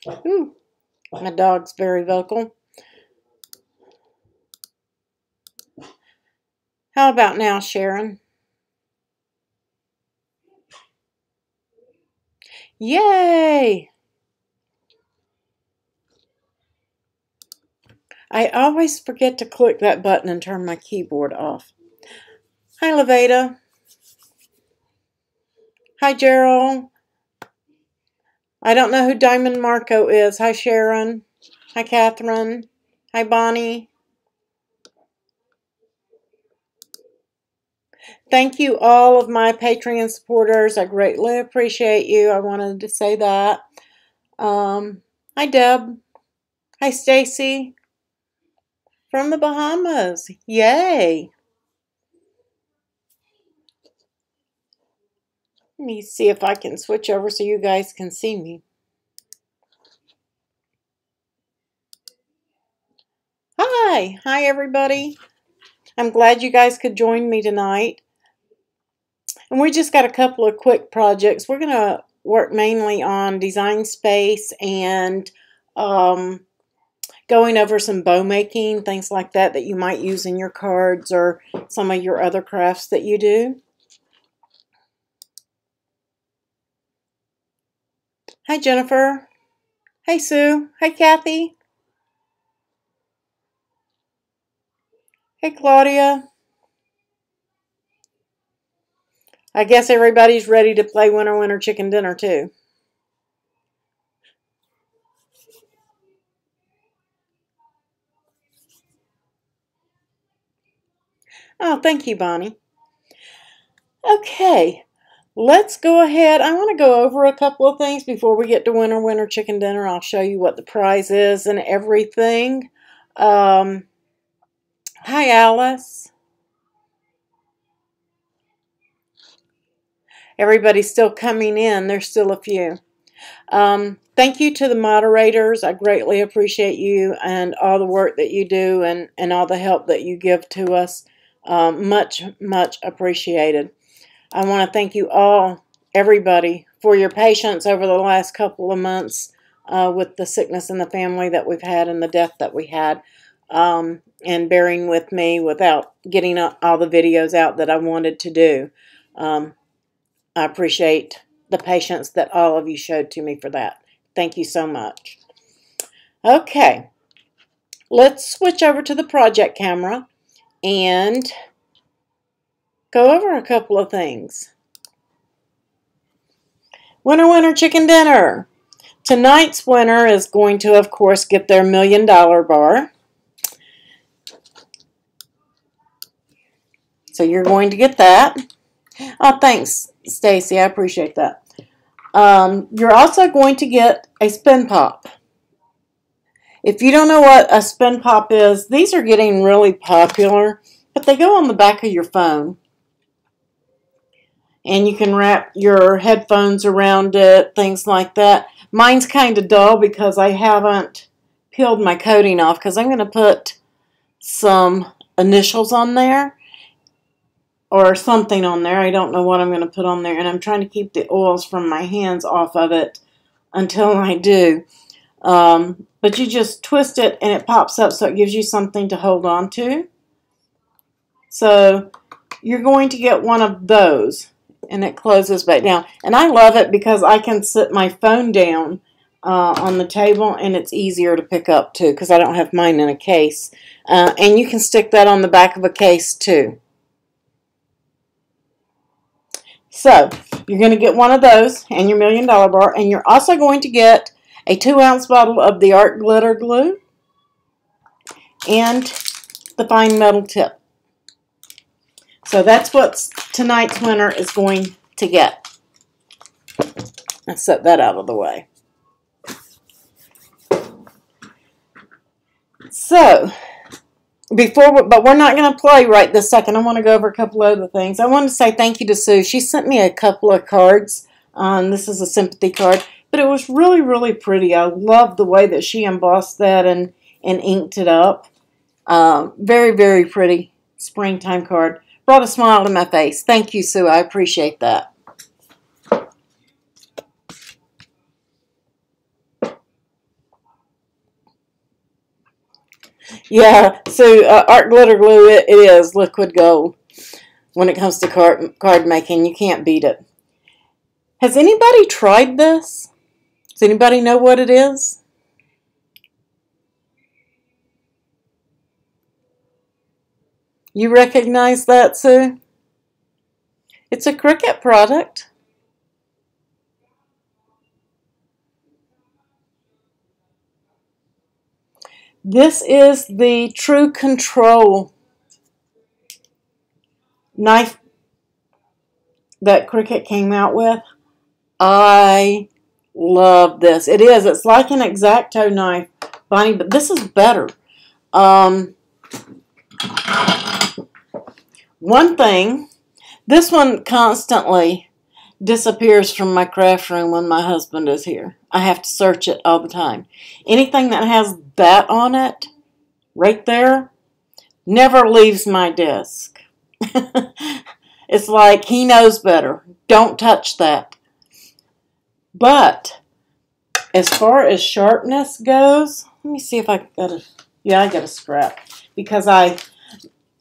Ooh, my dog's very vocal. How about now, Sharon? Yay! I always forget to click that button and turn my keyboard off. Hi, Levada. Hi, Gerald. I don't know who Diamond Marco is. Hi, Sharon. Hi, Catherine. Hi, Bonnie. Thank you, all of my Patreon supporters. I greatly appreciate you. I wanted to say that. Hi, Deb. Hi, Stacy. From the Bahamas. Yay. Let me see if I can switch over so you guys can see me. Hi. Hi, everybody. I'm glad you guys could join me tonight. And we just got a couple of quick projects. We're going to work mainly on design space and going over some bow making, things like that that you might use in your cards or some of your other crafts that you do. Hi, Jennifer. Hey, Sue. Hi, Kathy. Hey, Claudia. I guess everybody's ready to play Winter Winter Chicken Dinner, too. Oh, thank you, Bonnie. Okay, let's go ahead. I want to go over a couple of things before we get to Winter Winter Chicken Dinner. I'll show you what the prize is and everything. Hi, Alice. Everybody's still coming in. There's still a few. Thank you to the moderators. I greatly appreciate you and all the work that you do and all the help that you give to us. Much, much appreciated. I want to thank you all, everybody, for your patience over the last couple of months with the sickness in the family that we've had and the death that we had, and bearing with me without getting all the videos out that I wanted to do. I appreciate the patience that all of you showed to me for that. Thank you so much. Okay, let's switch over to the project camera and go over a couple of things. Winter, winter, chicken dinner. Tonight's winner is going to, of course, get their $1 million bar. So you're going to get that. Oh, thanks, Stacy. I appreciate that. You're also going to get a spin pop. If you don't know what a spin pop is, these are getting really popular, but they go on the back of your phone. And you can wrap your headphones around it, things like that. Mine's kind of dull because I haven't peeled my coating off because I'm going to put some initials on there or something on there. I don't know what I'm going to put on there, and I'm trying to keep the oils from my hands off of it until I do. But you just twist it and it pops up so it gives you something to hold on to. So you're going to get one of those. And it closes back down. And I love it because I can sit my phone down on the table and it's easier to pick up too because I don't have mine in a case. And you can stick that on the back of a case too. So you're going to get one of those and your $1 million bar. And you're also going to get a 2-ounce bottle of the Art Glitter Glue and the fine metal tip. So that's what tonight's winner is going to get. Let's set that out of the way. So, but we're not going to play right this second. I want to go over a couple other things. I want to say thank you to Sue. She sent me a couple of cards. This is a sympathy card, but it was really, really pretty. I love the way that she embossed that and inked it up. Very, very pretty springtime card. Brought a smile to my face. Thank you, Sue. I appreciate that. Yeah, so art glitter glue, it is liquid gold when it comes to card making. You can't beat it. Has anybody tried this? Does anybody know what it is? You recognize that, Sue? It's a Cricut product. This is the True Control knife that Cricut came out with. I love this. It is. It's like an X-Acto knife, Bonnie, but this is better. One thing, this one constantly disappears from my craft room when my husband is here. I have to search it all the time. Anything that has that on it, right there, never leaves my desk. It's like he knows better. Don't touch that. But as far as sharpness goes, let me see if I got a, yeah, I got a scrap because I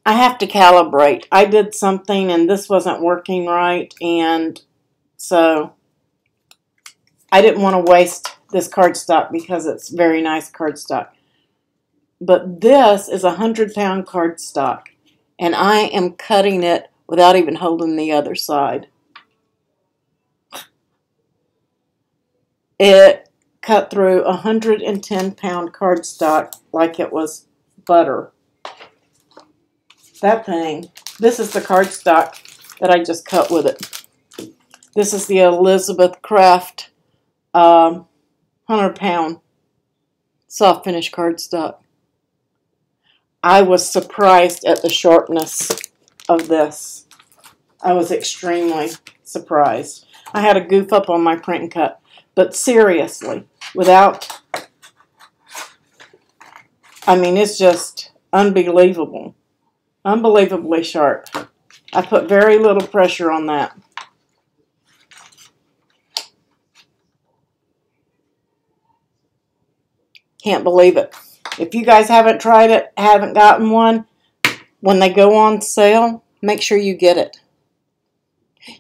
have to calibrate. I did something and this wasn't working right, and so I didn't want to waste this cardstock because it's very nice cardstock. But this is 100-pound cardstock, and I am cutting it without even holding the other side. It cut through 110-pound cardstock like it was butter. That thing, this is the cardstock that I just cut with it. This is the Elizabeth Craft 100-pound soft finish cardstock. I was surprised at the sharpness of this. I was extremely surprised. I had a goof up on my print and cut, but seriously, without, I mean, it's just unbelievable. Unbelievably sharp. I put very little pressure on that. Can't believe it. If you guys haven't tried it, haven't gotten one, when they go on sale, make sure you get it.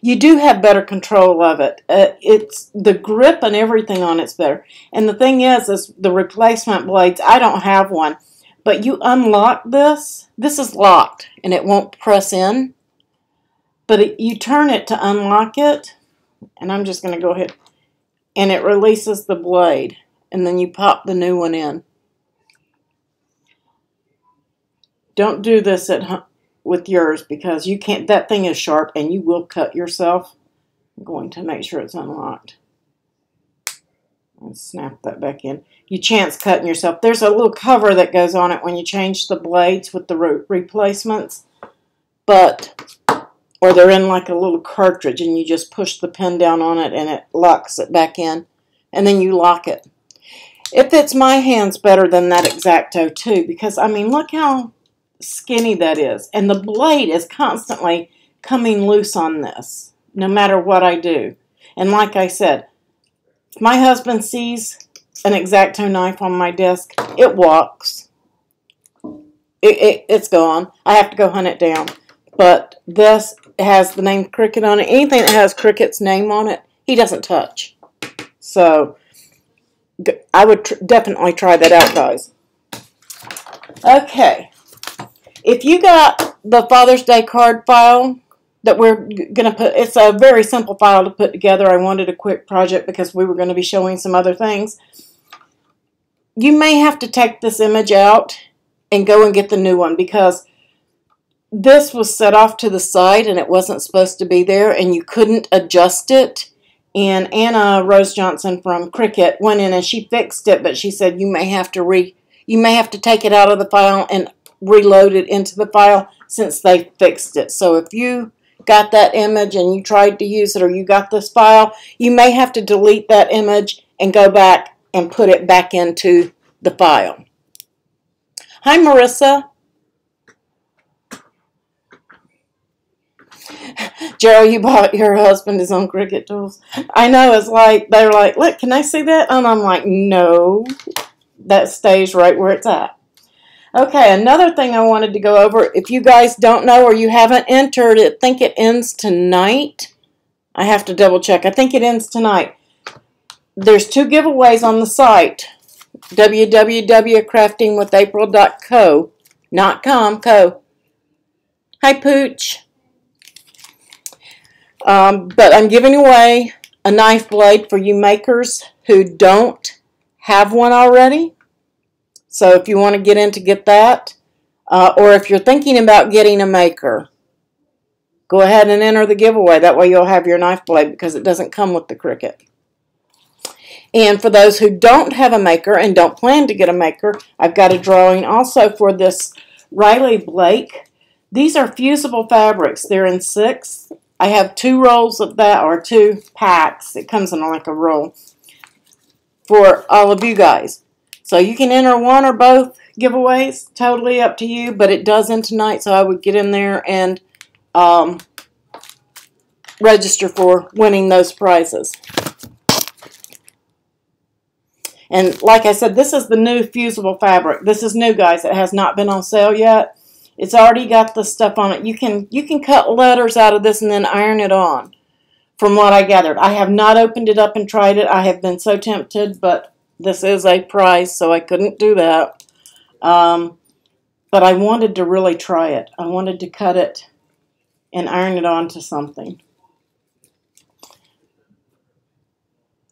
You do have better control of it. It's the grip and everything on it's better. And the thing is the replacement blades, I don't have one. But you unlock this. This is locked and it won't press in. But you turn it to unlock it. And I'm just going to go ahead. And it releases the blade. And then you pop the new one in. Don't do this with yours because you can't. That thing is sharp and you will cut yourself. I'm going to make sure it's unlocked. And snap that back in. You chance cutting yourself. There's a little cover that goes on it when you change the blades with the replacements. But, or they're in like a little cartridge and you just push the pin down on it and it locks it back in. And then you lock it. It fits my hands better than that X-Acto too because, I mean, look how skinny that is. And the blade is constantly coming loose on this, no matter what I do. And like I said, if my husband sees an X-Acto knife on my desk, it walks. It's gone. I have to go hunt it down. But this has the name Cricut on it. Anything that has Cricut's name on it, he doesn't touch. So I would definitely try that out, guys. Okay. If you got the Father's Day card file that we're going to put, it's a very simple file to put together. I wanted a quick project because we were going to be showing some other things. You may have to take this image out and go and get the new one because this was set off to the side and it wasn't supposed to be there and you couldn't adjust it. And Anna Rose Johnson from Cricut went in and she fixed it, but she said you may have to take it out of the file and reload it into the file since they fixed it. So if you got that image and you tried to use it or you got this file, you may have to delete that image and go back and put it back into the file. Hi, Marissa. Gerald, you bought your husband his own Cricut tools. I know, it's like, they're like, look, can I see that? And I'm like, no, that stays right where it's at. Okay, another thing I wanted to go over, if you guys don't know or you haven't entered, I think it ends tonight. I have to double check. I think it ends tonight. There's 2 giveaways on the site, www.craftingwithapril.co, not com, co. Hi, Pooch. But I'm giving away a knife blade for you makers who don't have one already. So if you want to get in to get that, or if you're thinking about getting a maker, go ahead and enter the giveaway. That way you'll have your knife blade because it doesn't come with the Cricut. And for those who don't have a maker and don't plan to get a maker, I've got a drawing also for this Riley Blake. These are fusible fabrics. They're in 6. I have 2 rolls of that, or 2 packs. It comes in like a roll for all of you guys. So you can enter one or both giveaways, totally up to you, but it does end tonight, so I would get in there and register for winning those prizes. And like I said, this is the new fusible fabric. This is new, guys. It has not been on sale yet. It's already got the stuff on it. You can cut letters out of this and then iron it on, from what I gathered. I have not opened it up and tried it. I have been so tempted, but this is a prize, so I couldn't do that. But I wanted to really try it. I wanted to cut it and iron it onto something.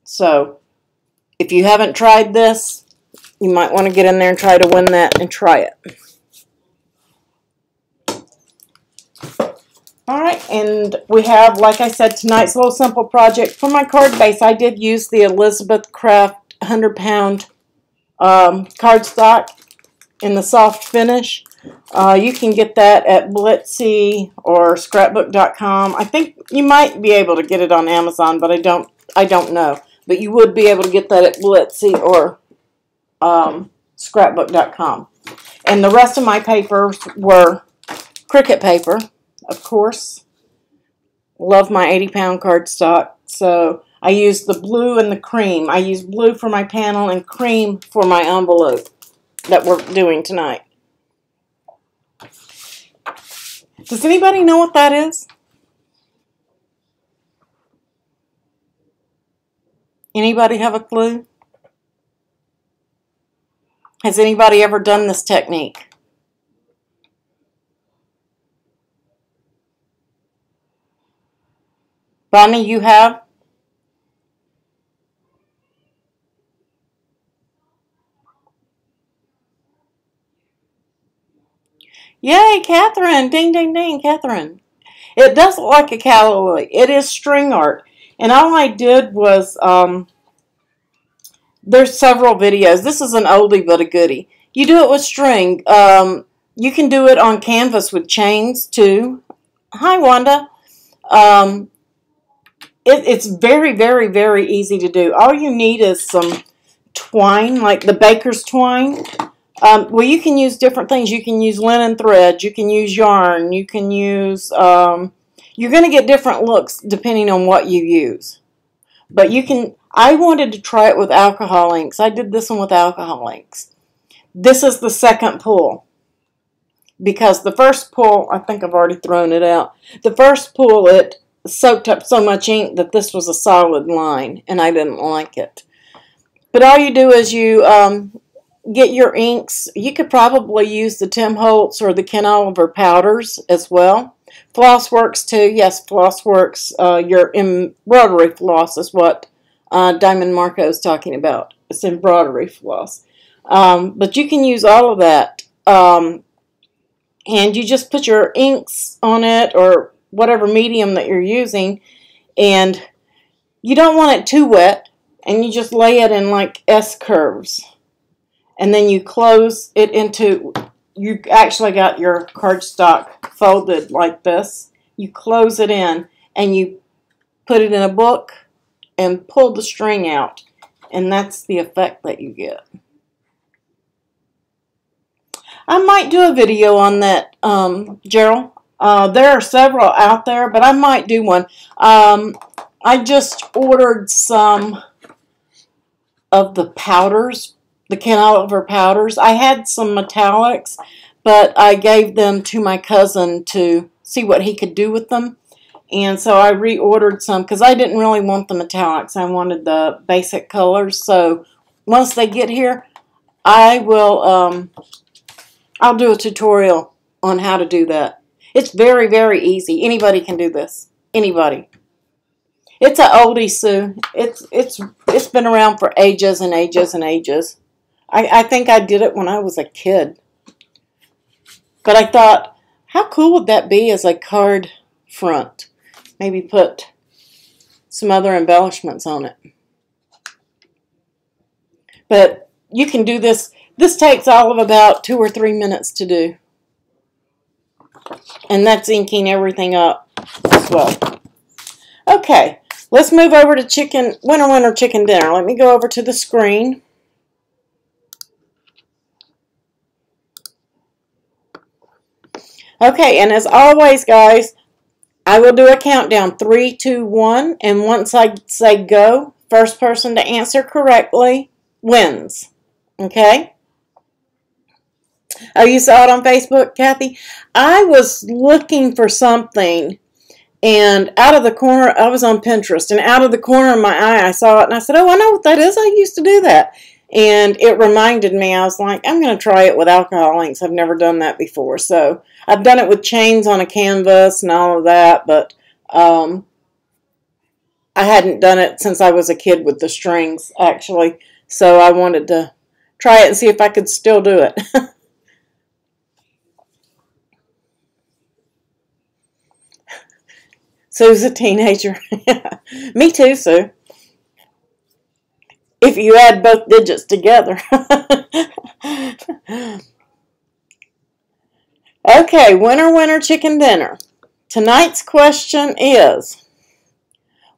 So if you haven't tried this, you might want to get in there and try to win that and try it. Alright, and we have, like I said, tonight's little simple project. For my card base, I did use the Elizabeth Craft 100-pound cardstock in the soft finish. You can get that at Blitsy or scrapbook.com. I think you might be able to get it on Amazon, but I don't know. But you would be able to get that at Blitsy or scrapbook.com. And the rest of my papers were Cricut paper, of course. Love my 80-pound cardstock. So I used the blue and the cream. I used blue for my panel and cream for my envelope that we're doing tonight. Does anybody know what that is? Anybody have a clue? Has anybody ever done this technique? Bonnie, you have? Yay, Catherine! Ding, ding, ding, Catherine. It does look like a calla lily. It is string art. And all I did was, there's several videos. This is an oldie but a goodie. You do it with string. You can do it on canvas with chains too. Hi, Wanda. It's very, very, very easy to do. All you need is some twine, like the baker's twine. Well, you can use different things. You can use linen thread. You can use yarn. You can use... you're going to get different looks depending on what you use. But you can... I wanted to try it with alcohol inks. I did this one with alcohol inks. This is the second pull. Because the first pull, I think I've already thrown it out. The first pull, it soaked up so much ink that this was a solid line. And I didn't like it. But all you do is you get your inks. You could probably use the Tim Holtz or the Ken Oliver powders as well. Floss works too. Yes, floss works. Your embroidery floss is what Diamond Marco is talking about. It's embroidery floss. But you can use all of that. And you just put your inks on it or whatever medium that you're using. And you don't want it too wet. And you just lay it in like S curves. And then you close it into... You actually got your cardstock folded like this. You close it in and you put it in a book and pull the string out. And that's the effect that you get. I might do a video on that, Gerald. There are several out there, but I might do one. I just ordered some of the powders the Ken Oliver powders. I had some metallics, but I gave them to my cousin to see what he could do with them. And so I reordered some because I didn't really want the metallics. I wanted the basic colors. So once they get here, I will, I'll do a tutorial on how to do that. It's very, very easy. Anybody can do this. Anybody. It's an oldie, Sue. It's been around for ages and ages and ages. I think I did it when I was a kid. But I thought, how cool would that be as a card front? Maybe put some other embellishments on it. But you can do this. This takes all of about 2 or 3 minutes to do. And that's inking everything up as well. Okay, let's move over to winter chicken dinner. Let me go over to the screen. Okay, and as always, guys, I will do a countdown, 3, 2, 1, and once I say go, first person to answer correctly wins. Okay? Oh, you saw it on Facebook, Kathy? I was looking for something, and out of the corner, I was on Pinterest, and out of the corner of my eye, I saw it, and I said, oh, I know what that is. I used to do that. And it reminded me, I was like, I'm going to try it with alcohol inks. I've never done that before. So I've done it with chains on a canvas and all of that, but I hadn't done it since I was a kid with the strings, actually. So I wanted to try it and see if I could still do it. Sue's a teenager. Me too, Sue. If you add both digits together. Okay, winter chicken dinner. Tonight's question is,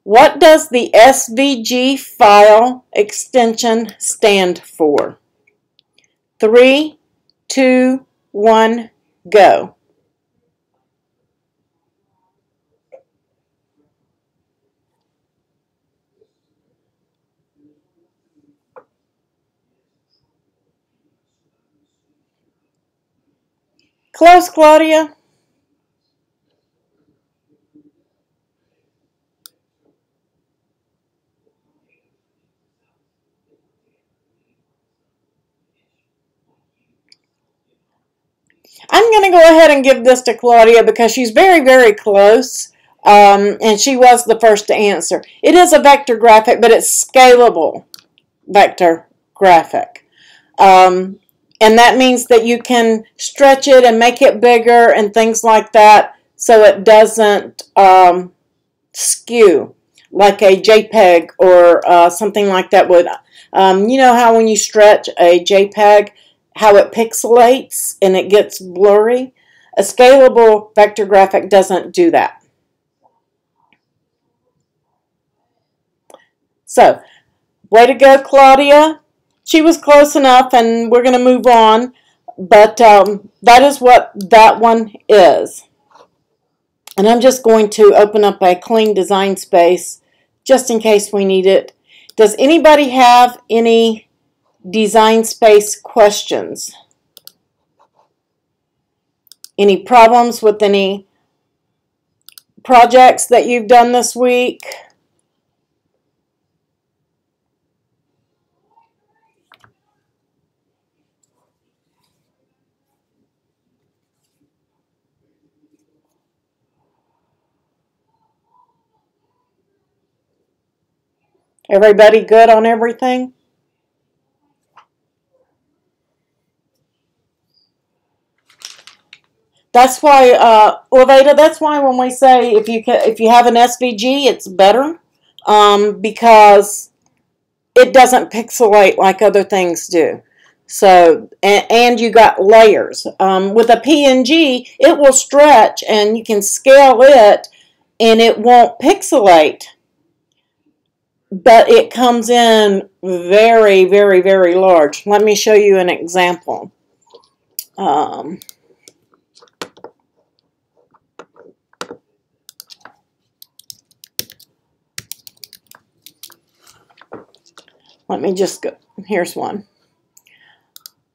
what does the SVG file extension stand for? 3, 2, 1, go. Close, Claudia. I'm going to go ahead and give this to Claudia because she's very, very close, and she was the first to answer. It is a vector graphic, but it's scalable vector graphic. And that means that you can stretch it and make it bigger and things like that so it doesn't skew like a JPEG or something like that would. You know how when you stretch a JPEG, how it pixelates and it gets blurry? A scalable vector graphic doesn't do that. So, way to go, Claudia. She was close enough, and we're going to move on. But that is what that one is. And I'm just going to open up a clean design space just in case we need it. Does anybody have any design space questions? Any problems with any projects that you've done this week? Everybody good on everything? That's why, Levada, that's why when we say if you have an SVG, it's better because it doesn't pixelate like other things do. So, and you got layers. With a PNG, it will stretch and you can scale it and it won't pixelate. But it comes in very, very, very large. Let me show you an example. Let me just go. Here's one.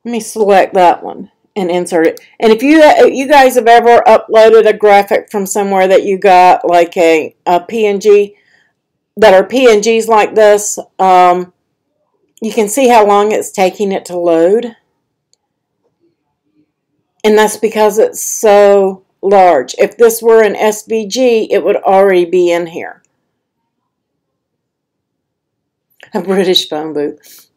Let me select that one and insert it. And if you guys have ever uploaded a graphic from somewhere that you got, like a PNG, that are PNGs like this, you can see how long it's taking it to load. And that's because it's so large. If this were an SVG, it would already be in here. A British phone booth.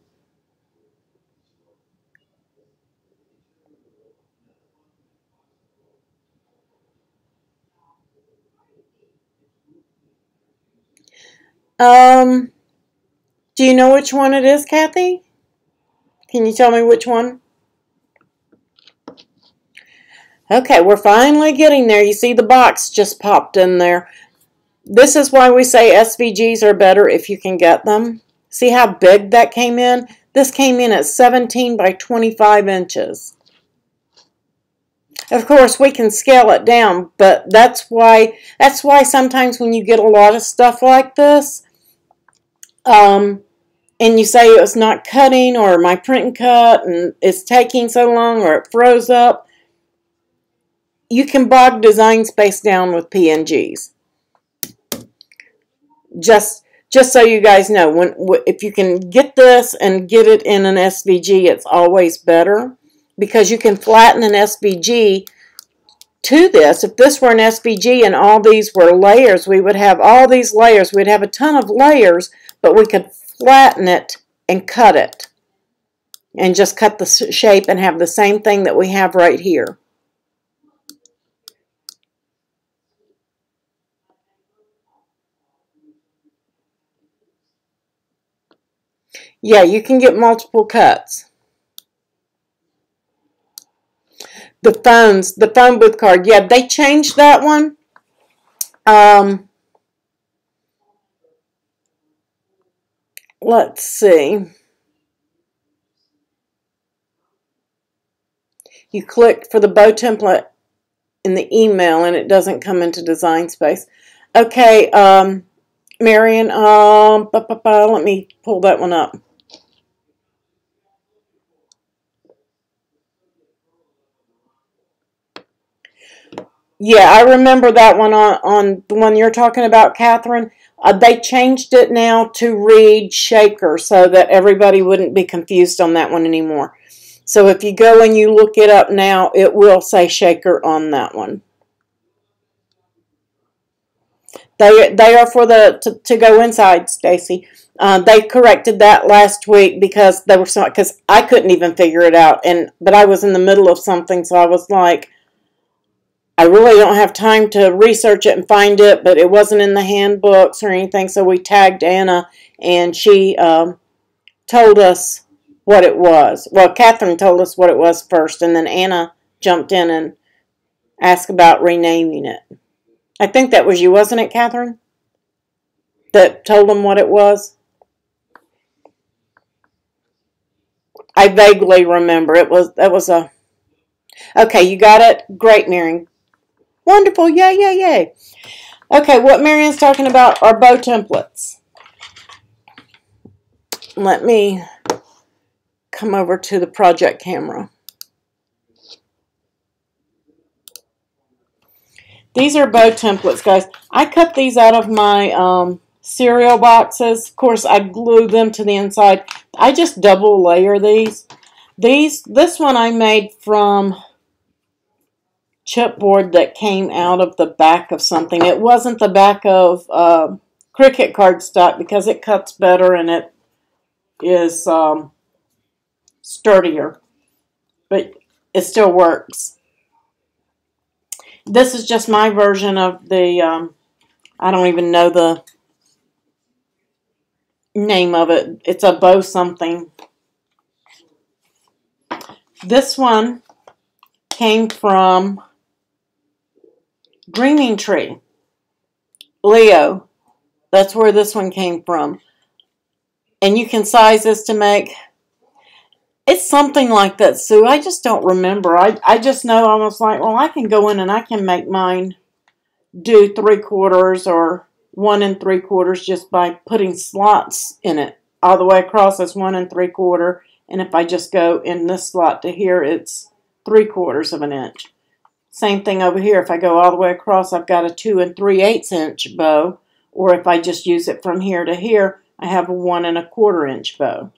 Do you know which one it is, Kathy? Can you tell me which one? Okay, we're finally getting there. You see the box just popped in there. This is why we say SVGs are better if you can get them. See how big that came in? This came in at 17 by 25 inches. Of course, we can scale it down, but that's why sometimes when you get a lot of stuff like this, and you say it's not cutting, or my print and cut and it's taking so long, or it froze up, you can bog design space down with PNGs. Just so you guys know, if you can get this and get it in an SVG, it's always better, because you can flatten an SVG to this. If this were an SVG and all these were layers, we would have all these layers. We'd have a ton of layers, but we could flatten it and cut it, and just cut the shape and have the same thing that we have right here. Yeah, you can get multiple cuts. The phone booth card, yeah, they changed that one. Let's see. You click for the bow template in the email and it doesn't come into design space. Okay, Marion, let me pull that one up. Yeah, I remember that one on the one you're talking about, Catherine. They changed it now to read shaker so that everybody wouldn't be confused on that one anymore. So if you go and you look it up now, it will say shaker on that one. They are for the to go inside, Stacy. They corrected that last week because they were because I couldn't even figure it out, but I was in the middle of something, so I was like, I really don't have time to research it and find it, but it wasn't in the handbooks or anything, so we tagged Anna, and she told us what it was. Well, Catherine told us what it was first, and then Anna jumped in and asked about renaming it. I think that was you, wasn't it, Catherine? That told them what it was? I vaguely remember. That was a... Okay, you got it? Great, Marion. Wonderful. Yay, yay, yay. Okay, what Marion's talking about are bow templates. Let me come over to the project camera. These are bow templates, guys. I cut these out of my cereal boxes. Of course, I glue them to the inside. I just double layer these. This one I made from chipboard that came out of the back of something. It wasn't the back of Cricut cardstock because it cuts better and it is sturdier, but it still works. This is just my version of the, I don't even know the name of it. It's a bow something. This one came from Dreaming Tree. Leo. That's where this one came from. And you can size this to make... It's something like that, Sue. I just don't remember. I just know I was like, well, I can go in and I can make mine do 3/4 or 1 3/4 just by putting slots in it. All the way across as 1 3/4 And if I just go in this slot to here, it's 3/4 of an inch. Same thing over here. If I go all the way across, I've got a 2 3/8 inch bow. Or if I just use it from here to here, I have a 1 1/4 inch bow.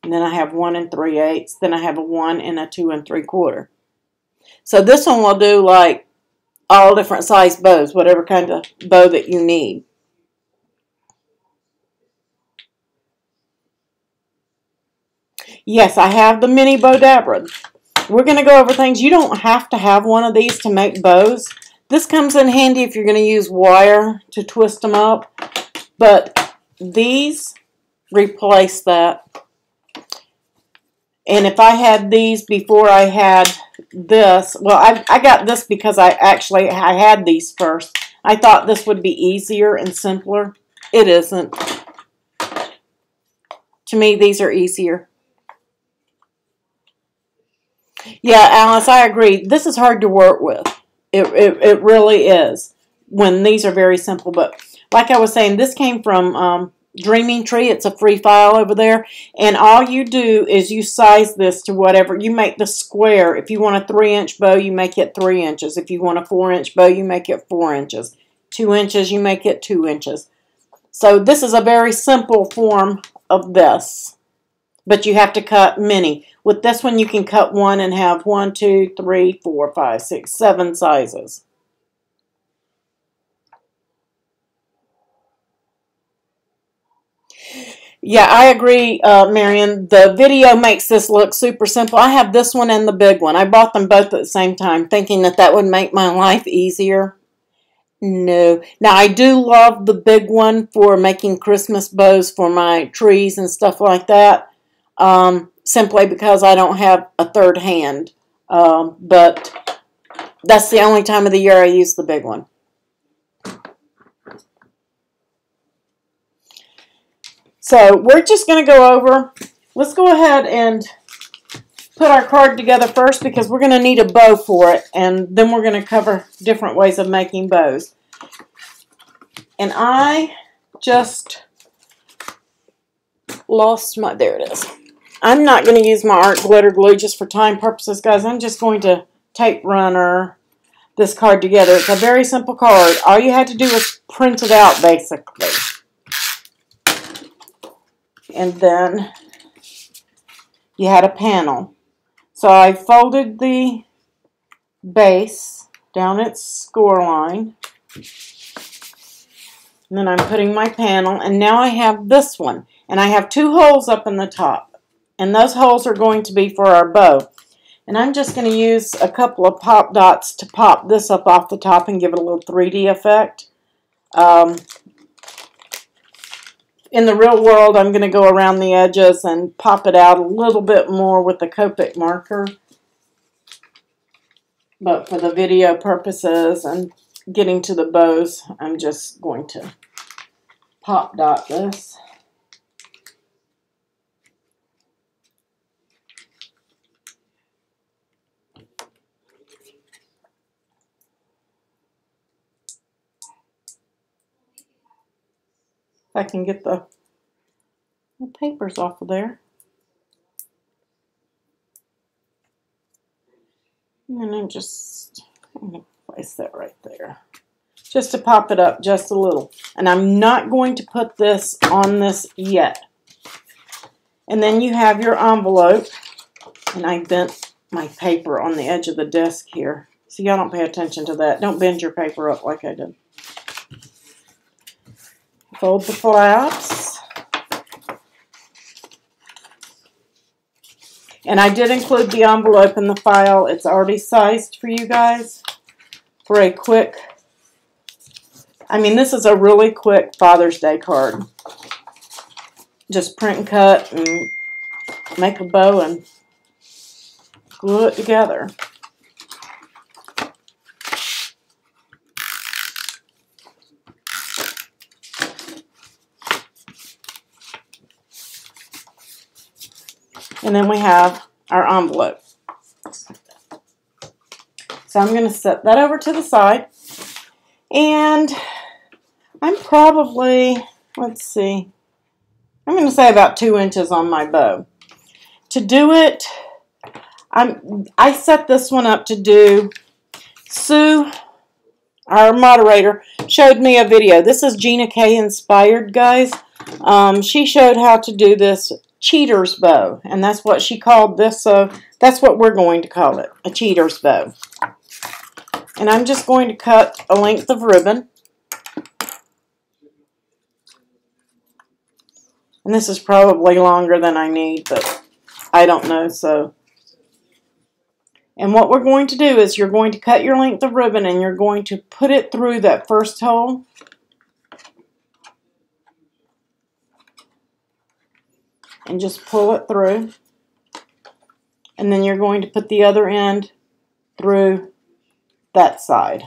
And then I have 1 3/8. Then I have a 1 and a 2 3/4. So this one will do like all different size bows, whatever kind of bow that you need. Yes, I have the mini Bodabra. We're going to go over things. You don't have to have one of these to make bows. This comes in handy if you're going to use wire to twist them up. But these replace that. And if I had these before I had this, well, I got this because I had these first. I thought this would be easier and simpler. It isn't. To me, these are easier. Yeah, Alice, I agree. This is hard to work with. It really is when these are very simple. But like I was saying, this came from Dreaming Tree. It's a free file over there. And all you do is you size this to whatever. You make the square. If you want a 3-inch bow, you make it 3 inches. If you want a 4-inch bow, you make it 4 inches. 2 inches, you make it 2 inches. So this is a very simple form of this. But you have to cut many. With this one, you can cut one and have 1, 2, 3, 4, 5, 6, 7 sizes. Yeah, I agree, Marion. The video makes this look super simple. I have this one and the big one. I bought them both at the same time, thinking that that would make my life easier. No. Now, I do love the big one for making Christmas bows for my trees and stuff like that. Simply because I don't have a third hand. But that's the only time of the year I use the big one. So we're just going to go over. Let's go ahead and put our card together first because we're going to need a bow for it. And then we're going to cover different ways of making bows. And I just lost my, there it is. I'm not going to use my art glitter glue just for time purposes, guys. I'm just going to tape runner this card together. It's a very simple card. All you had to do was print it out, basically. And then you had a panel. So I folded the base down its score line. And then I'm putting my panel. And now I have this one. And I have 2 holes up in the top. And those holes are going to be for our bow. And I'm just going to use a couple of pop dots to pop this up off the top and give it a little 3D effect. In the real world, I'm going to go around the edges and pop it out a little bit more with the Copic marker. But for the video purposes and getting to the bows, I'm just going to pop dot this. If I can get the papers off of there. And then I'm going to place that right there. Just to pop it up just a little. And I'm not going to put this on this yet. And then you have your envelope. And I bent my paper on the edge of the desk here. So y'all don't pay attention to that. Don't bend your paper up like I did. Fold the flaps. And I did include the envelope in the file. It's already sized for you guys for a quick, I mean, this is a really quick Father's Day card. Just print and cut and make a bow and glue it together. And then we have our envelope. So I'm going to set that over to the side. And I'm probably, let's see, I'm going to say about 2 inches on my bow. To do it, I set this one up to do. Sue, our moderator, showed me a video. This is Gina K inspired, guys. She showed how to do this cheater's bow, and that's what she called this, so that's what we're going to call it, a cheater's bow. And I'm just going to cut a length of ribbon. And this is probably longer than I need, but I don't know, so. And what we're going to do is you're going to cut your length of ribbon and you're going to put it through that first hole. And just pull it through. And then you're going to put the other end through that side.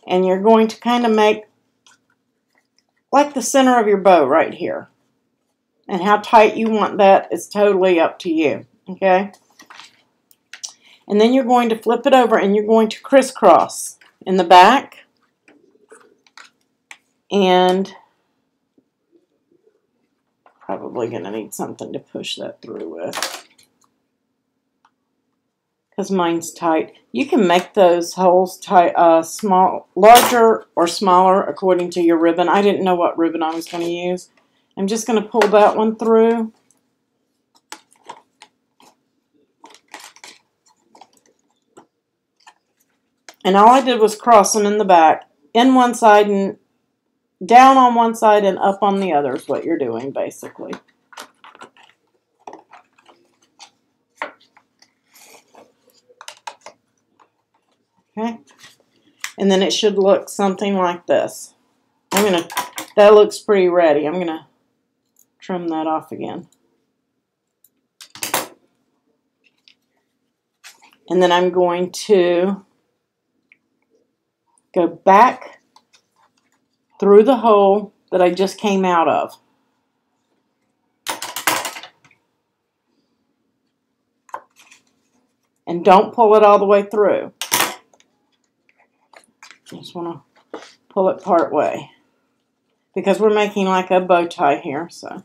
And you're going to kind of make like the center of your bow right here. And how tight you want that is totally up to you. Okay? And then you're going to flip it over and you're going to crisscross in the back. And probably going to need something to push that through with, because mine's tight. You can make those holes tight, larger or smaller according to your ribbon. I didn't know what ribbon I was going to use. I'm just going to pull that one through. And all I did was cross them in the back, in one side and down on one side and up on the other is what you're doing, basically. Okay. And then it should look something like this. That looks pretty ready. I'm going to trim that off again. And then I'm going to go back through the hole that I just came out of. And don't pull it all the way through. Just want to pull it part way, because we're making like a bow tie here. So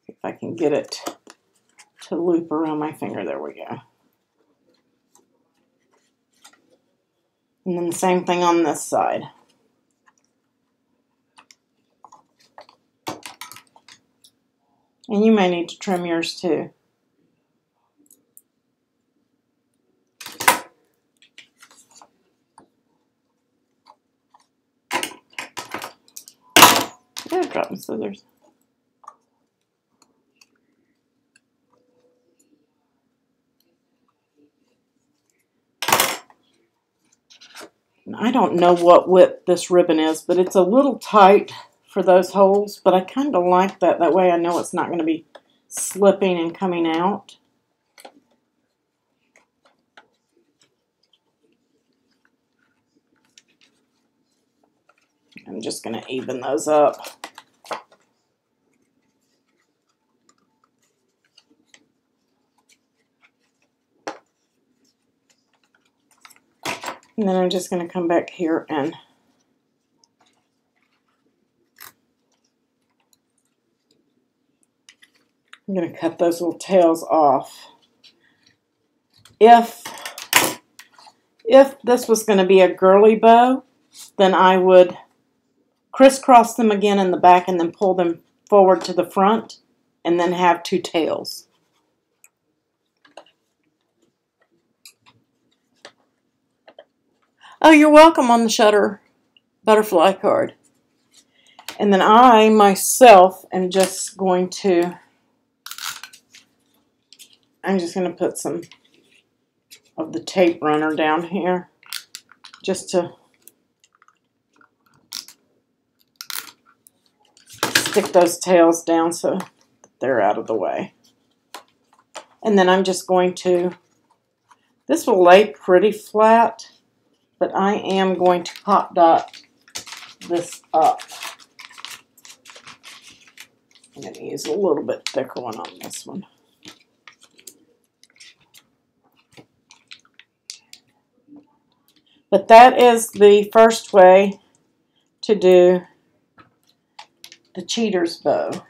if I can get it to loop around my finger, there we go. And then the same thing on this side. And you may need to trim yours too. Yeah, drop my scissors. I don't know what width this ribbon is, but it's a little tight for those holes, but I kind of like that. That way I know it's not going to be slipping and coming out. I'm just going to even those up. And then I'm just going to come back here and I'm going to cut those little tails off. If this was going to be a girly bow, then I would crisscross them again in the back and then pull them forward to the front and then have two tails. Oh, you're welcome on the Shutter butterfly card. And then I myself am just going to, I'm just going to put some of the tape runner down here just to stick those tails down so they're out of the way. And then I'm just going to, this will lay pretty flat, but I am going to pop dot this up. I'm going to use a little bit thicker one on this one. But that is the first way to do the cheater's bow.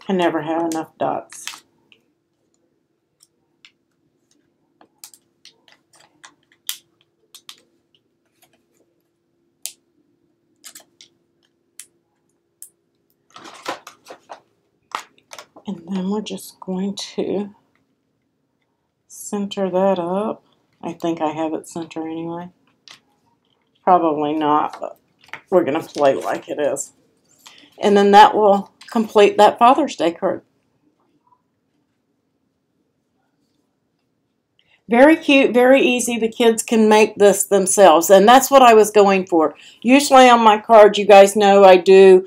Can never have enough dots. And then we're just going to center that up. I think I have it center anyway. Probably not, but we're going to play like it is. And then that will complete that Father's Day card. Very cute, very easy. The kids can make this themselves. And that's what I was going for. Usually on my cards, you guys know I do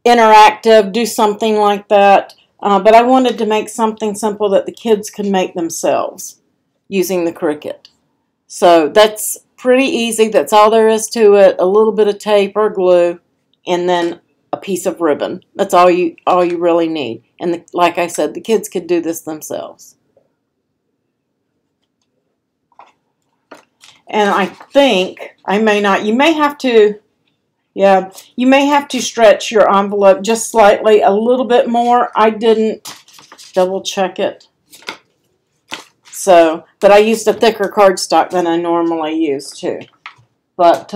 interactive, do something like that. But I wanted to make something simple that the kids can make themselves using the Cricut. So that's pretty easy. That's all there is to it. A little bit of tape or glue, and then a piece of ribbon. That's all you really need. And like I said, the kids could do this themselves. And I think I may not. You may have to. Yeah, you may have to stretch your envelope just slightly, a little bit more. I didn't double check it. So, but I used a thicker cardstock than I normally use too. But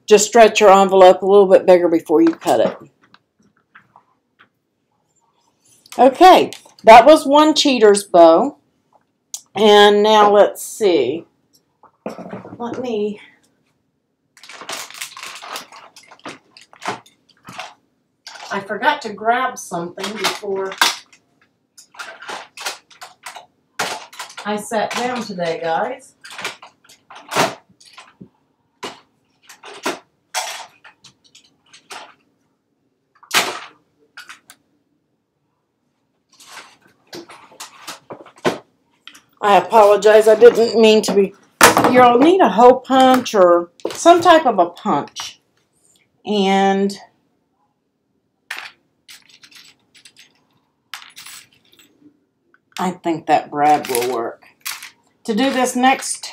just stretch your envelope a little bit bigger before you cut it. Okay, that was one cheater's bow. And now let's see. Let me... I forgot to grab something before I sat down today, guys. I apologize. I didn't mean to be... You'll need a hole punch or some type of a punch. And... I think that brad will work. To do this next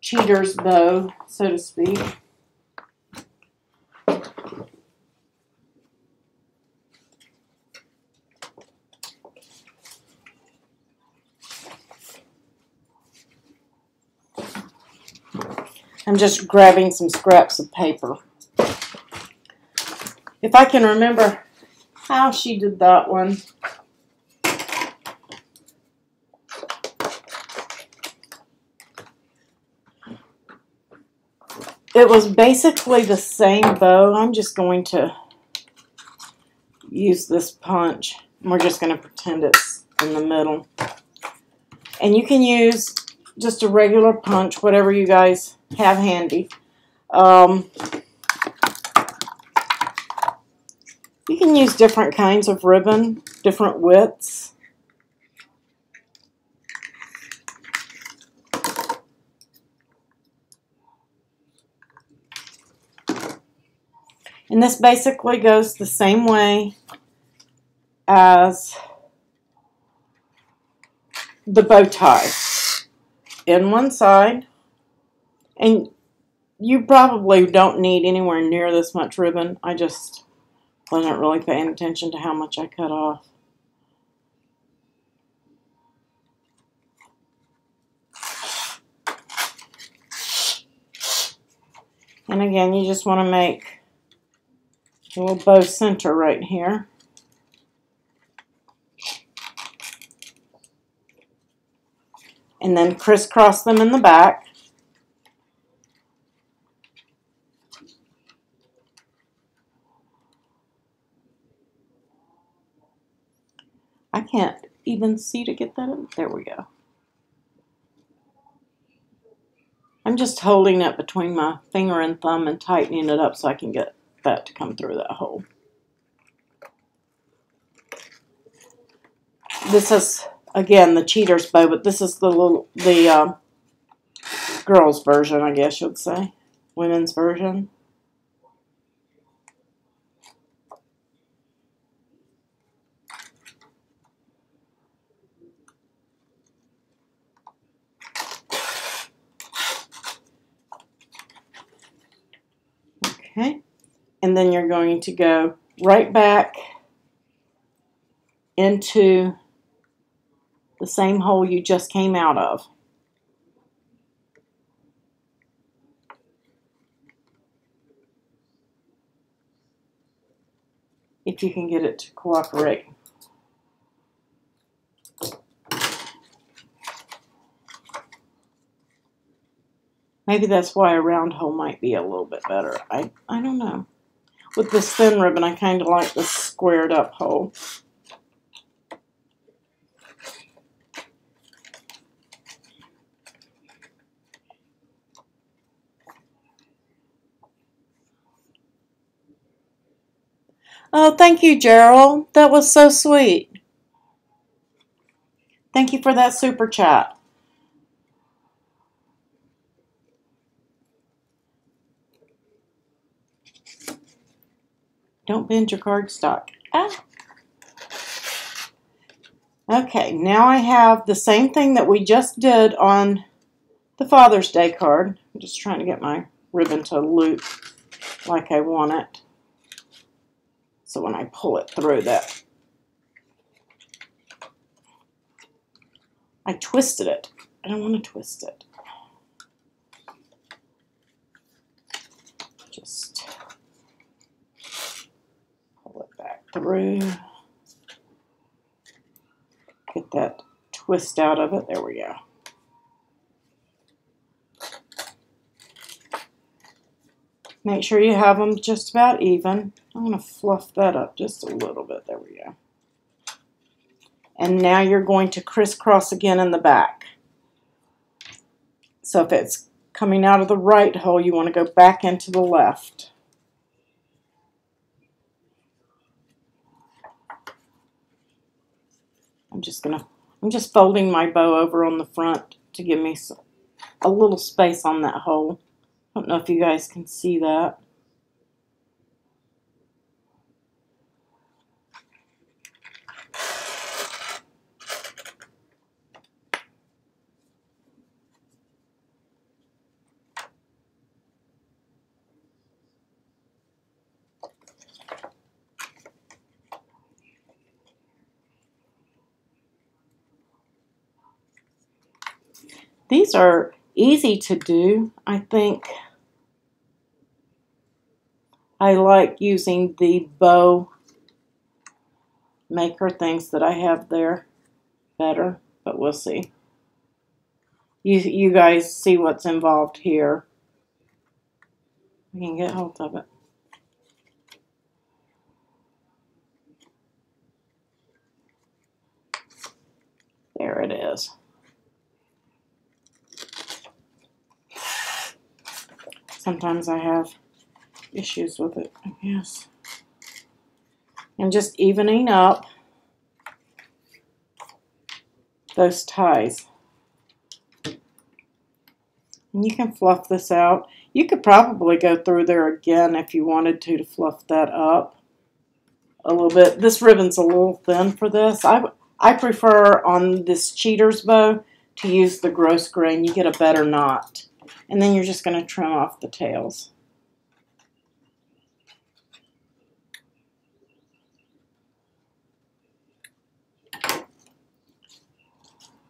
cheater's bow, so to speak, I'm just grabbing some scraps of paper. If I can remember how she did that one. It was basically the same bow. I'm just going to use this punch. We're just going to pretend it's in the middle. And you can use just a regular punch, whatever you guys have handy. You can use different kinds of ribbon, different widths. And this basically goes the same way as the bow tie. In one side, and you probably don't need anywhere near this much ribbon. I just wasn't really paying attention to how much I cut off. And again, you just want to make a little bow center right here. And then crisscross them in the back. I can't even see to get that in. There we go. I'm just holding it between my finger and thumb and tightening it up so I can get that to come through that hole. This is, again, the cheater's bow, but this is the girls' version, I guess you'd say. Women's version. Okay, and then you're going to go right back into the same hole you just came out of. If you can get it to cooperate. Maybe that's why a round hole might be a little bit better. I don't know. With this thin ribbon, I kind of like the squared up hole. Oh, thank you, Gerald. That was so sweet. Thank you for that super chat. Don't bend your cardstock. Ah. Okay, now I have the same thing that we just did on the Father's Day card. I'm just trying to get my ribbon to loop like I want it. So when I pull it through that, I twisted it. I don't want to twist it. Just pull it back through. Get that twist out of it. There we go. Make sure you have them just about even. I'm going to fluff that up just a little bit. There we go. And now you're going to crisscross again in the back. So if it's coming out of the right hole, you want to go back into the left. I'm just folding my bow over on the front to give me a little space on that hole. I don't know if you guys can see that. These are easy to do. I think I like using the bow maker things that I have there better, but we'll see. You guys see what's involved here. We can get hold of it. There it is. Sometimes I have issues with it, I guess. And just evening up those ties. And you can fluff this out. You could probably go through there again if you wanted to fluff that up a little bit. This ribbon's a little thin for this. I prefer on this cheater's bow to use the gross grain. You get a better knot. And then you're just going to trim off the tails.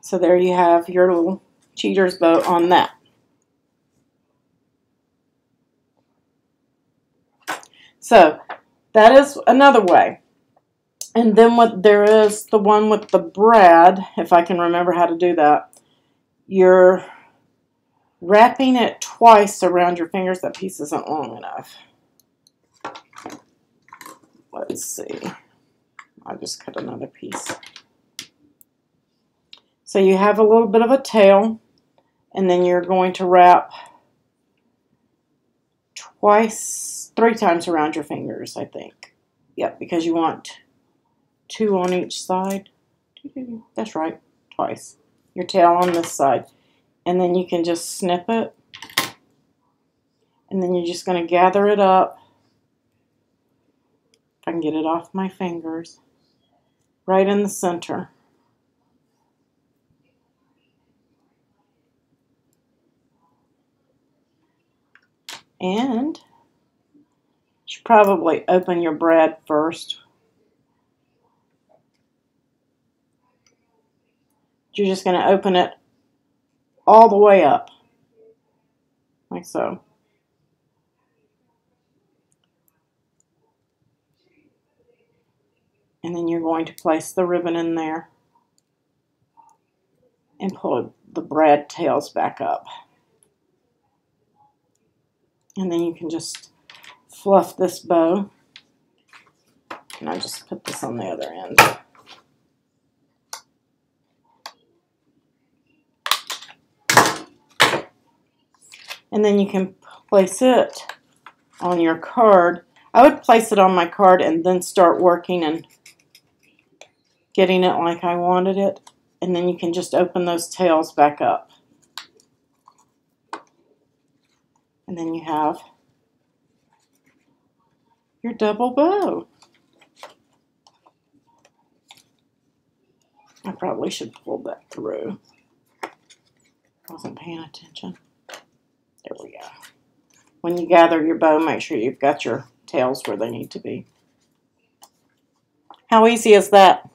So there you have your little cheater's bow on that. So that is another way. And then there is the one with the brad, if I can remember how to do that. You're wrapping it twice around your fingers. That piece isn't long enough. Let's see. I'll just cut another piece. So you have a little bit of a tail, and then you're going to wrap three times around your fingers, I think. Yep, because you want 2 on each side. That's right, twice. Your tail on this side. And then you can just snip it. And then you're just going to gather it up. If I can get it off my fingers. Right in the center. And should probably open your brad first. You're just going to open it all the way up, like so. And then you're going to place the ribbon in there and pull the brad tails back up. And then you can just fluff this bow. And I just put this on the other end. And then you can place it on your card. I would place it on my card and then start working and getting it like I wanted it. And then you can just open those tails back up. And then you have your double bow. I probably should pull that through. I wasn't paying attention. There we go. When you gather your bow, make sure you've got your tails where they need to be. How easy is that?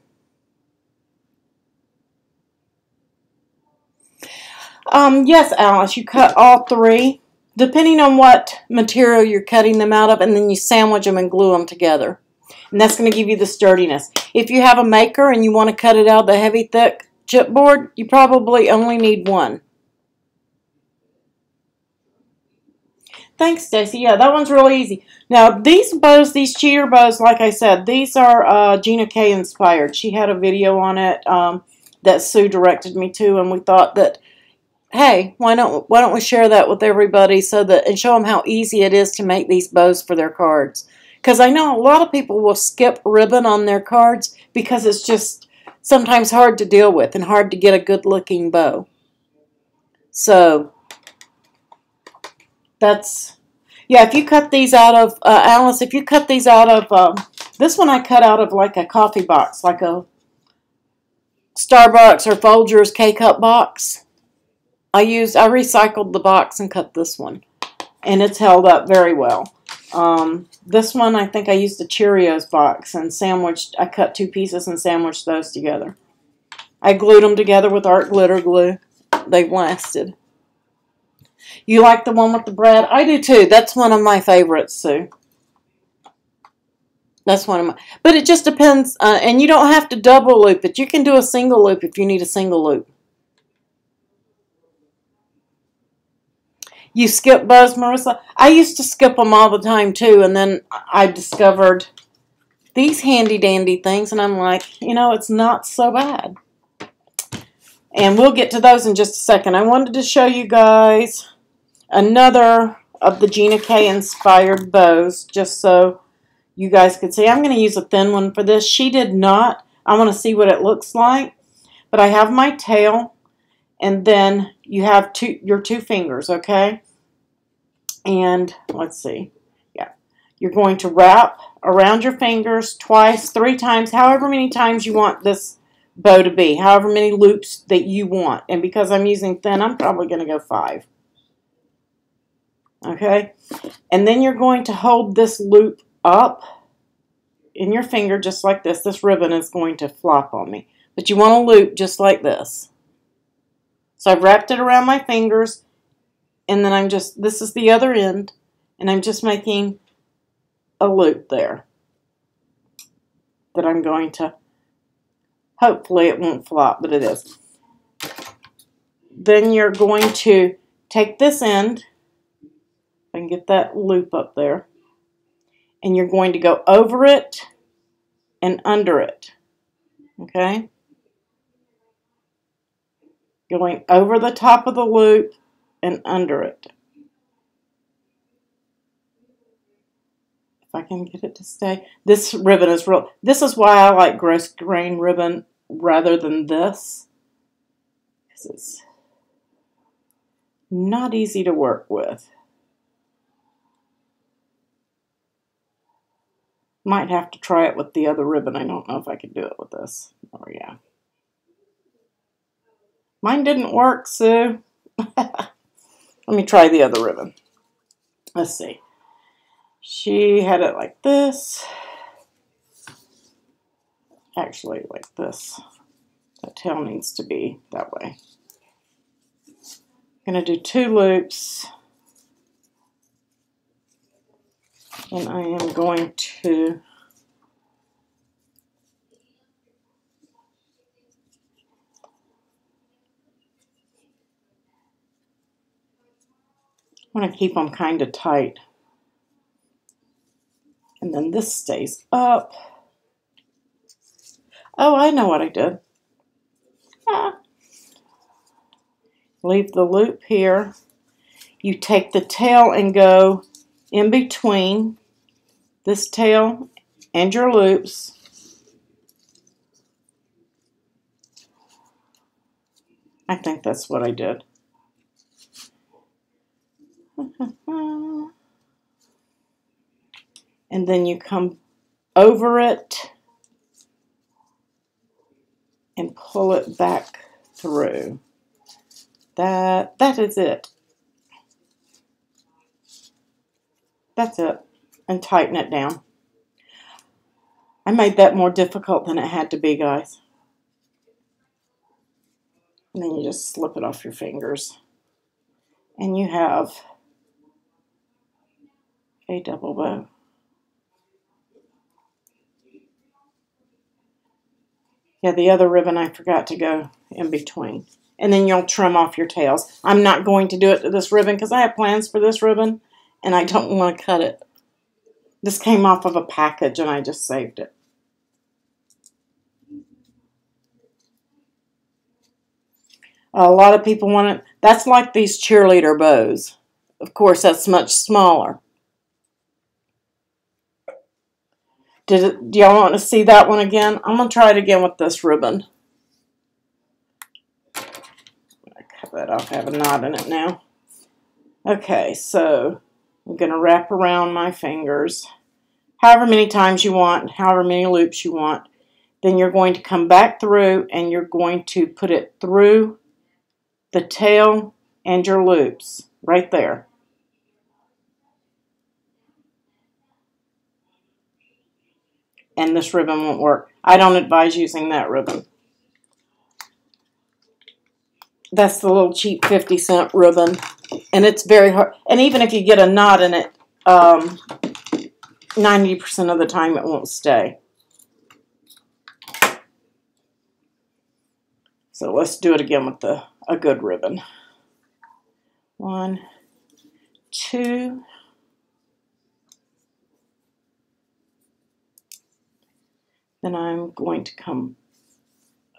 Yes, Alice, you cut all three, depending on what material you're cutting them out of, and then you sandwich them and glue them together. And that's going to give you the sturdiness. If you have a maker and you want to cut it out of the heavy, thick chipboard, you probably only need one. Thanks, Stacy. Yeah, that one's really easy. Now, these bows, these cheater bows, like I said, these are Gina K inspired. She had a video on it that Sue directed me to, and we thought that, hey, why don't we share that with everybody so that and show them how easy it is to make these bows for their cards. Because I know a lot of people will skip ribbon on their cards because it's just sometimes hard to deal with and hard to get a good looking bow. So that's, yeah, if you cut these out of, Alice, if you cut these out of, this one I cut out of like a coffee box, like a Starbucks or Folgers K-Cup box. I recycled the box and cut this one. And it's held up very well. This one, I think I used a Cheerios box and I cut two pieces and sandwiched those together. I glued them together with art glitter glue. They lasted. You like the one with the brad? I do too. That's one of my favorites, Sue. That's one of my, but it just depends, and you don't have to double loop it. You can do a single loop if you need a single loop. You skip bows, Marissa? I used to skip them all the time too, and then I discovered these handy dandy things, and I'm like, you know, it's not so bad. And we'll get to those in just a second. I wanted to show you guys another of the Gina K inspired bows, just so you guys could see. I'm going to use a thin one for this. She did not. I want to see what it looks like. But I have my tail, and then you have your two fingers, okay? And let's see. Yeah. You're going to wrap around your fingers twice, 3 times, however many times you want this bow to be, however many loops that you want. And because I'm using thin, I'm probably going to go 5. Okay? And then you're going to hold this loop up in your finger just like this. This ribbon is going to flop on me. But you want to loop just like this. So I've wrapped it around my fingers, and then this is the other end, and I'm just making a loop there that I'm going to, hopefully it won't flop, but it is. Then you're going to take this end, and get that loop up there, and you're going to go over it and under it, okay? Going over the top of the loop and under it. If I can get it to stay. This ribbon is real. This is why I like gross grain ribbon rather than this. Because it's not easy to work with. Might have to try it with the other ribbon. I don't know if I can do it with this. Oh, yeah. Mine didn't work, Sue. Let me try the other ribbon. Let's see. She had it like this. Actually, like this. That tail needs to be that way. I'm going to do 2 loops. And I am going to keep them kind of tight. And then this stays up. Oh, I know what I did. Leave the loop here. You take the tail and go in between this tail and your loops. I think that's what I did. And then you come over it and pull it back through. That is it. That's it. And tighten it down. I made that more difficult than it had to be, guys. And then you just slip it off your fingers. And you have a double bow. Yeah, the other ribbon I forgot to go in between. And then you'll trim off your tails. I'm not going to do it to this ribbon because I have plans for this ribbon and I don't want to cut it. This came off of a package and I just saved it. A lot of people want it. That's like these cheerleader bows. Of course, that's much smaller. Do y'all want to see that one again? I'm going to try it again with this ribbon. Cut that off. I have a knot in it now. Okay, so I'm going to wrap around my fingers however many times you want, however many loops you want. Then you're going to come back through and you're going to put it through the tail and your loops right there. And this ribbon won't work. I don't advise using that ribbon. That's the little cheap 50-cent ribbon. And it's very hard. And even if you get a knot in it, 90% of the time it won't stay. So let's do it again with a good ribbon. 1, 2. Then I'm going to come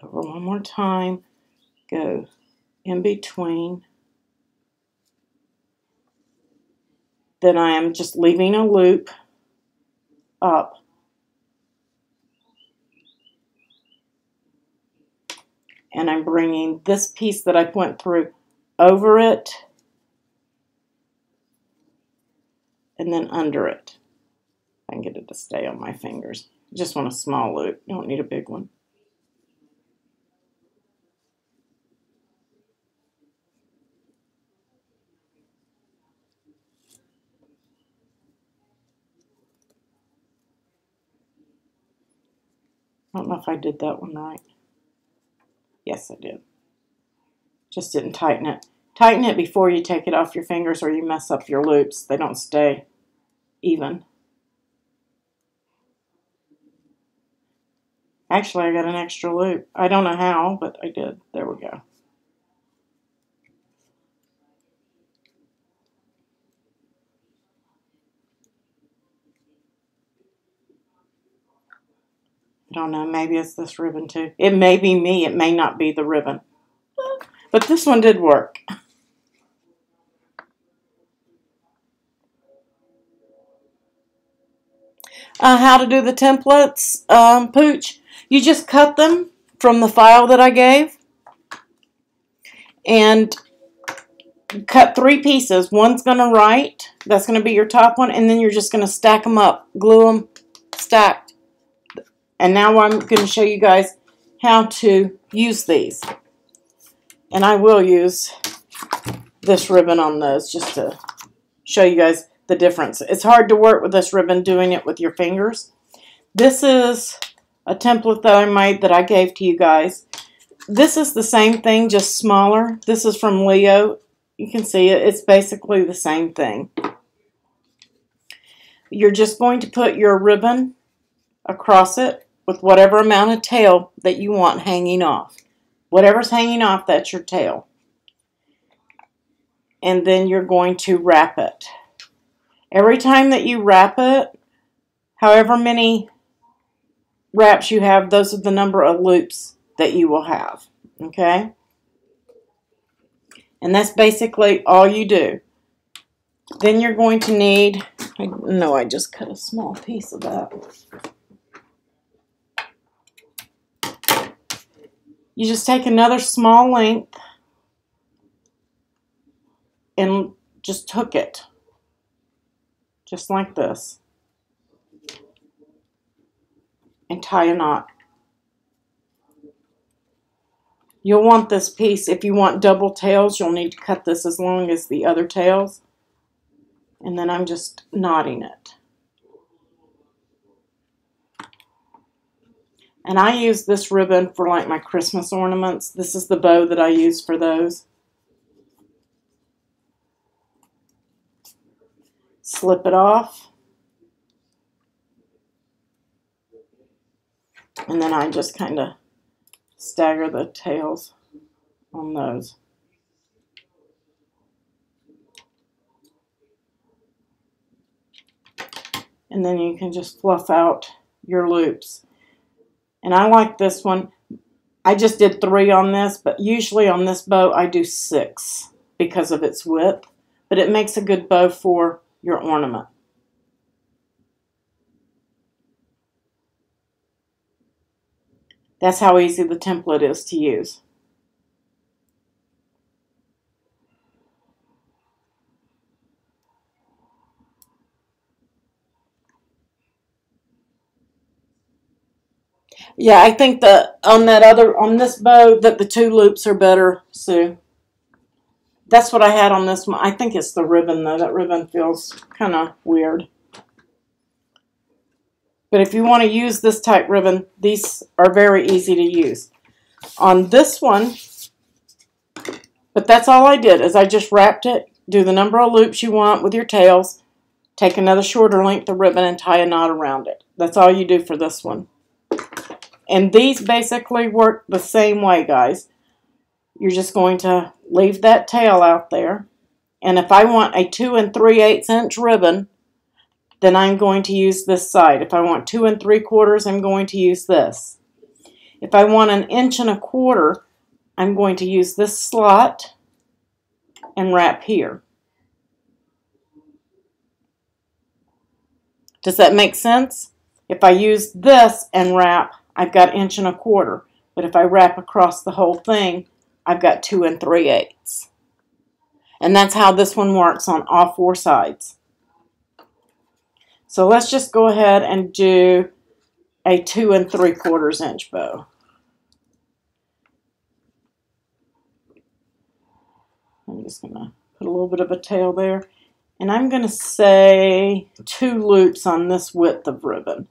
over one more time, go in between. Then I am just leaving a loop up. And I'm bringing this piece that I went through over it and then under it. I can get it to stay on my fingers. I just want a small loop. You don't need a big one. I don't know if I did that one right. Yes, I did. Just didn't tighten it. Tighten it before you take it off your fingers or you mess up your loops. They don't stay even. Actually, I got an extra loop. I don't know how, but I did. There we go. I don't know. Maybe it's this ribbon too. It may be me. It may not be the ribbon. But this one did work. How to do the templates, Pooch. You just cut them from the file that I gave. And cut 3 pieces. One's going to write. That's going to be your top one. And then you're just going to stack them up. Glue them stacked. And now I'm going to show you guys how to use these. And I will use this ribbon on those just to show you guys. the difference. It's hard to work with this ribbon doing it with your fingers. This is a template that I made that I gave to you guys. This is the same thing, just smaller. This is from Leo. You can see it. It's basically the same thing. You're just going to put your ribbon across it with whatever amount of tail that you want hanging off. Whatever's hanging off, that's your tail. And then you're going to wrap it. Every time that you wrap it, however many wraps you have, those are the number of loops that you will have. Okay? And that's basically all you do. Then you're going to need, I just cut a small piece of that. You just take another small length and just hook it. Just like this. And tie a knot. You'll want this piece, if you want double tails, you'll need to cut this as long as the other tails. And then I'm just knotting it. And I use this ribbon for like my Christmas ornaments. This is the bow that I use for those. Slip it off. And then I just kind of stagger the tails on those. And then you can just fluff out your loops. And I like this one. I just did 3 on this, but usually on this bow I do 6 because of its width. But it makes a good bow for your ornament. That's how easy the template is to use. Yeah, I think that on this bow that the 2 loops are better, Sue. That's what I had on this one. I think it's the ribbon though. That ribbon feels kind of weird. But if you want to use this type ribbon, these are very easy to use. On this one, but that's all I did, is I just wrapped it, do the number of loops you want with your tails, take another shorter length of ribbon and tie a knot around it. That's all you do for this one. And these basically work the same way, guys. You're just going to leave that tail out there. And if I want a 2 3/8 inch ribbon, then I'm going to use this side. If I want 2 3/4, I'm going to use this. If I want 1 1/4 inch, I'm going to use this slot and wrap here. Does that make sense? If I use this and wrap, I've got 1 1/4 inch. But if I wrap across the whole thing, I've got 2 3/8. And that's how this one works on all 4 sides. So let's just go ahead and do a 2 3/4 inch bow. I'm just going to put a little bit of a tail there. And I'm going to say 2 loops on this width of ribbon.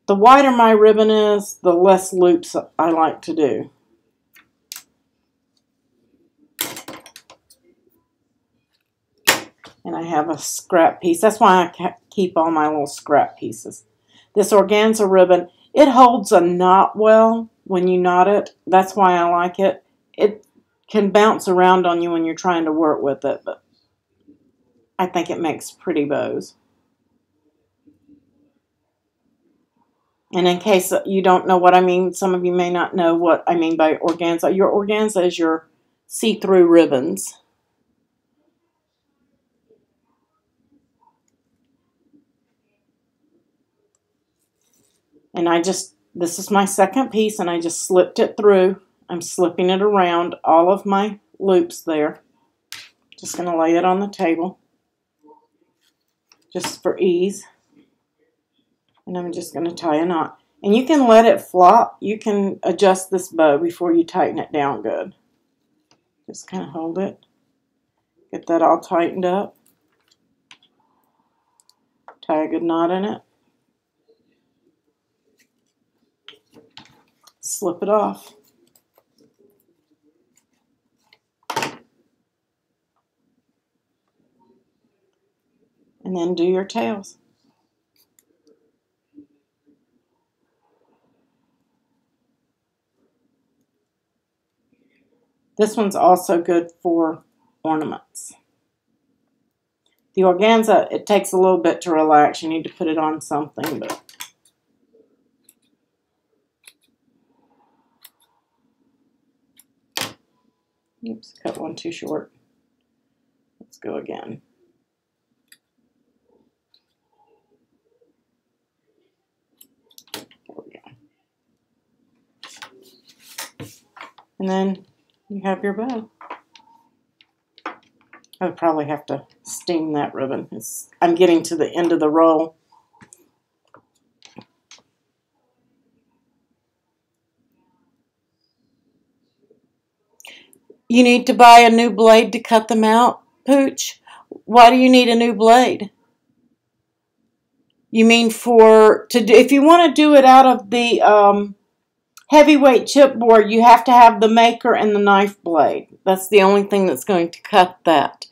The wider my ribbon is, the less loops I like to do. And I have a scrap piece. That's why I keep all my little scrap pieces. This organza ribbon, it holds a knot well when you knot it. That's why I like it. It can bounce around on you when you're trying to work with it, but I think it makes pretty bows. And in case you don't know what I mean, some of you may not know what I mean by organza. Your organza is your see-through ribbons. And this is my second piece, and I just slipped it through. I'm slipping it around all of my loops there. Just going to lay it on the table, just for ease. And I'm just going to tie a knot. And you can let it flop. You can adjust this bow before you tighten it down good. Just kind of hold it. Get that all tightened up. Tie a good knot in it. Slip it off. And then do your tails. This one's also good for ornaments. The organza, it takes a little bit to relax. You need to put it on something, but oops, cut one too short. Let's go again. There we go. And then you have your bow. I would probably have to steam that ribbon. I'm getting to the end of the roll. You need to buy a new blade to cut them out, Pooch? Why do you need a new blade? You mean if you want to do it out of the heavyweight chipboard, you have to have the maker and the knife blade. That's the only thing that's going to cut that.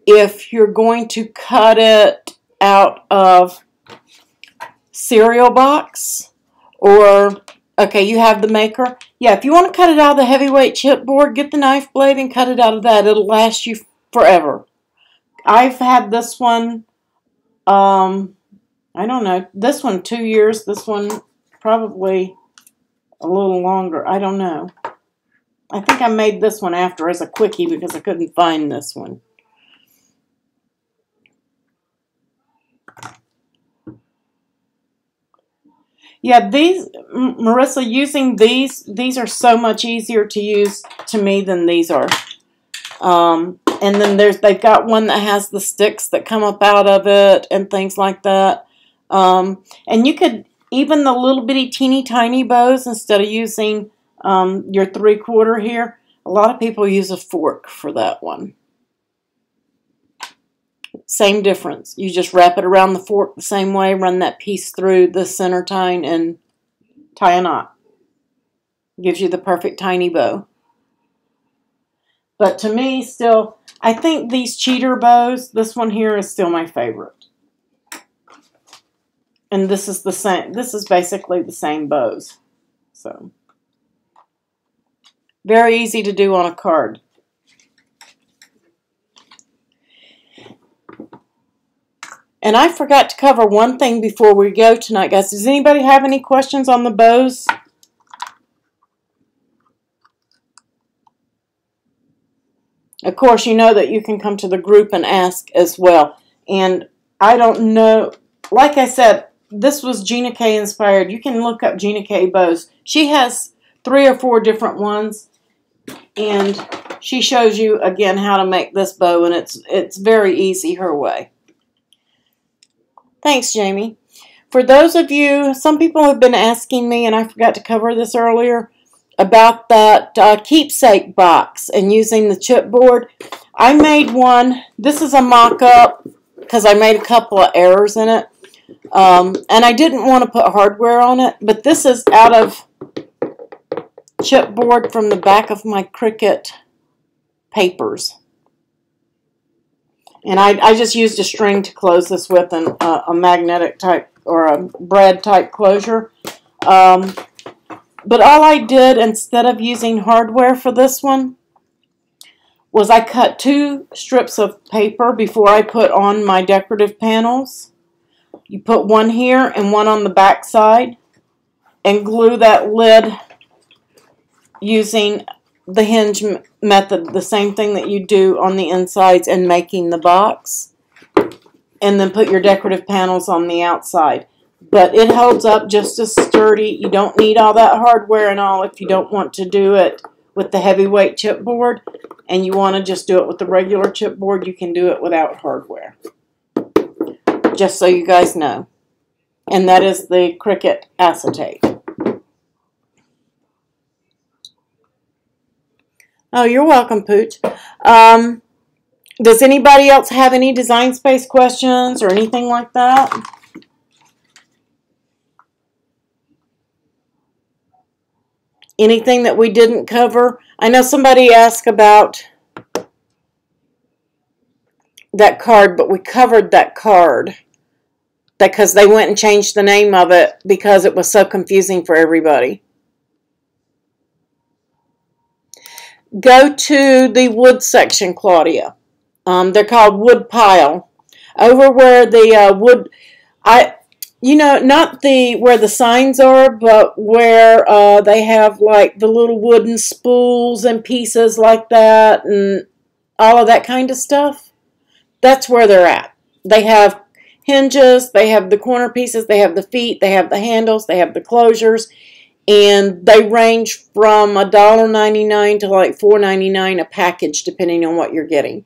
If you're going to cut it out of cereal box or, okay, you have the maker. Yeah, if you want to cut it out of the heavyweight chipboard, get the knife blade and cut it out of that. It'll last you forever. I've had this one, I don't know, this one 2 years, this one probably a little longer. I don't know. I think I made this one after as a quickie because I couldn't find this one. Yeah, Marissa, using these are so much easier to use to me than these are. And then they've got one that has the sticks that come up out of it and things like that. And you could, even the little bitty teeny tiny bows, instead of using your 3/4 here, a lot of people use a fork for that one. Same difference. You just wrap it around the fork the same way, run that piece through the center tine and tie a knot. Gives you the perfect tiny bow. But to me, still, I think these cheater bows, this one here is still my favorite. And this is the same, this is basically the same bows. So, very easy to do on a card. And I forgot to cover one thing before we go tonight, guys. Does anybody have any questions on the bows? Of course, you know that you can come to the group and ask as well. And I don't know, like I said, this was Gina K inspired. You can look up Gina K bows. She has 3 or 4 different ones. And she shows you, again, how to make this bow. And it's very easy her way. Thanks, Jamie. For those of you, some people have been asking me, and I forgot to cover this earlier, about that keepsake box and using the chipboard. I made one. This is a mock-up because I made a couple of errors in it. And I didn't want to put hardware on it, but this is out of chipboard from the back of my Cricut papers. And I just used a string to close this with and a magnetic type or a brad type closure. But all I did instead of using hardware for this one was I cut 2 strips of paper before I put on my decorative panels. You put one here and one on the back side and glue that lid using the hinge method, the same thing that you do on the insides and making the box. And then put your decorative panels on the outside. But it holds up just as sturdy. You don't need all that hardware and all if you don't want to do it with the heavyweight chipboard. And you want to just do it with the regular chipboard, you can do it without hardware. Just so you guys know. And that is the Cricut acetate. Oh, you're welcome, Pooch. Does anybody else have any Design Space questions or anything like that? Anything that we didn't cover? I know somebody asked about that card, but we covered that card because they went and changed the name of it because it was so confusing for everybody. Go to the wood section, Claudia. They're called wood pile. Over where the wood, not where the signs are, but where they have like the little wooden spools and pieces like that and all of that kind of stuff. That's where they're at. They have hinges, they have the corner pieces, they have the feet, they have the handles, they have the closures, and they range from $1.99 to like $4.99 a package depending on what you're getting.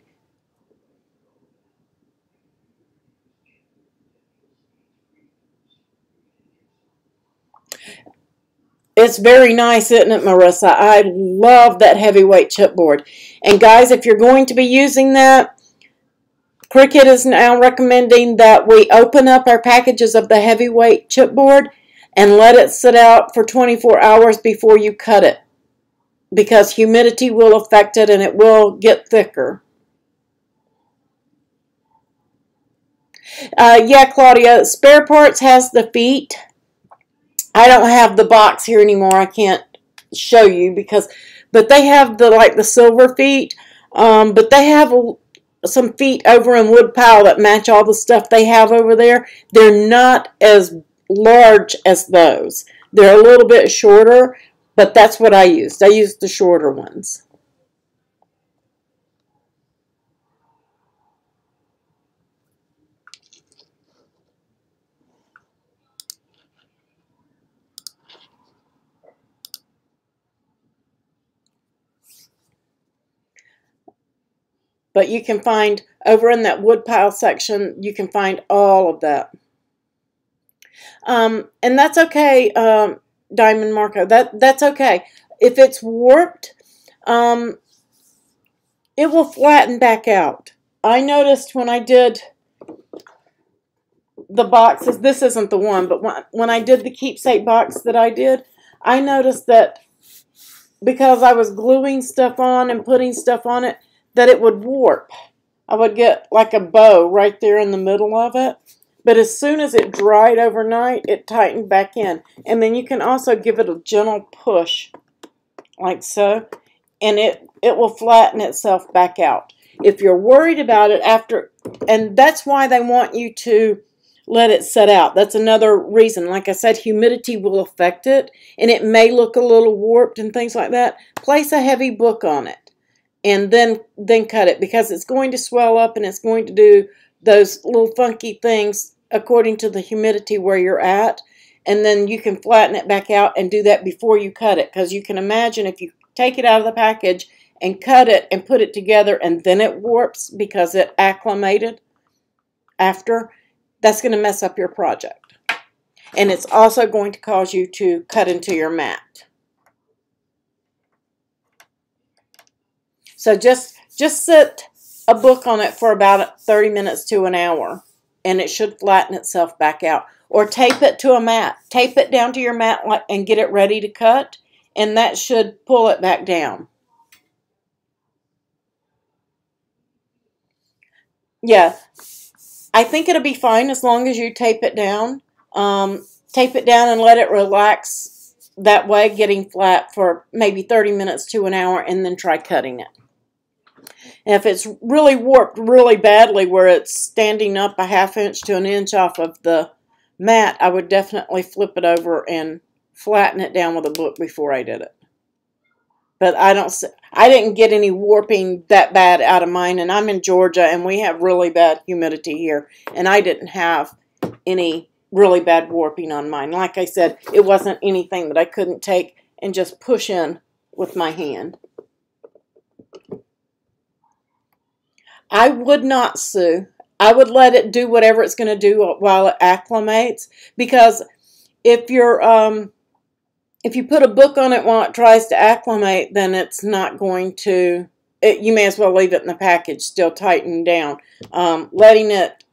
It's very nice, isn't it, Marissa? I love that heavyweight chipboard. And guys, if you're going to be using that, Cricut is now recommending that we open up our packages of the heavyweight chipboard and let it sit out for 24 hours before you cut it, because humidity will affect it and it will get thicker. Yeah, Claudia, Spare Parts has the feet. I don't have the box here anymore. I can't show you but they have the silver feet. But they have some feet over in wood pile that match all the stuff they have over there. They're not as large as those. They're a little bit shorter, but that's what I used. I used the shorter ones. But you can find, over in that wood pile section, you can find all of that. And that's okay, Diamond Marco. That's okay. If it's warped, it will flatten back out. I noticed when I did the boxes, this isn't the one, but when I did the keepsake box that I did, I noticed that because I was gluing stuff on and putting stuff on it, that it would warp. I would get like a bow right there in the middle of it. But as soon as it dried overnight, it tightened back in. And then you can also give it a gentle push, like so, and it will flatten itself back out. If you're worried about it and that's why they want you to let it set out. That's another reason. Like I said, humidity will affect it, and it may look a little warped and things like that. Place a heavy book on it. And then cut it, because it's going to swell up and it's going to do those little funky things according to the humidity where you're at. And then you can flatten it back out and do that before you cut it, because you can imagine if you take it out of the package and cut it and put it together and then it warps because it acclimated after, that's going to mess up your project. And it's also going to cause you to cut into your mat. So just sit a book on it for about 30 minutes to an hour, and it should flatten itself back out. Or tape it to a mat. Tape it down to your mat and get it ready to cut, and that should pull it back down. Yeah, I think it'll be fine as long as you tape it down. Tape it down and let it relax that way, getting flat for maybe 30 minutes to an hour, and then try cutting it. And if it's really warped really badly where it's standing up a ½ inch to an inch off of the mat, I would definitely flip it over and flatten it down with a book before I did it. But I didn't get any warping that bad out of mine, and I'm in Georgia and we have really bad humidity here, and I didn't have any really bad warping on mine. Like I said, it wasn't anything that I couldn't take and just push in with my hand. I would not sew. I would let it do whatever it's going to do while it acclimates, because if you put a book on it while it tries to acclimate, then it's not going to you may as well leave it in the package, still tightened down. Letting it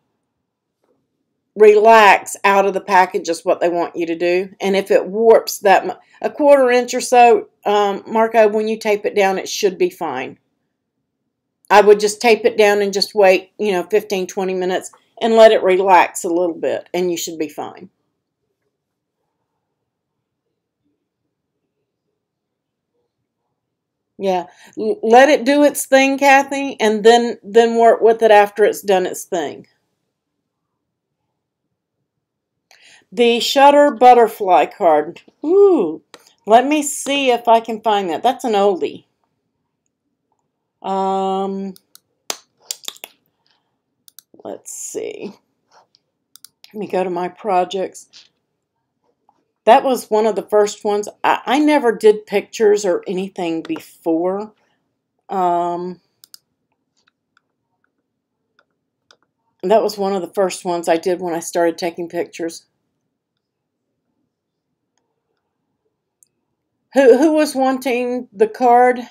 relax out of the package is what they want you to do. And if it warps that a 1/4 inch or so, Marco, when you tape it down, it should be fine. I would just tape it down and just wait, 15, 20 minutes and let it relax a little bit, and you should be fine. Yeah, let it do its thing, Kathy, and then work with it after it's done its thing. The Shutter Butterfly card. Ooh, let me see if I can find that. That's an oldie. Let's see. Let me go to my projects. That was one of the first ones. I never did pictures or anything before. That was one of the first ones I did when I started taking pictures. Who was wanting the card?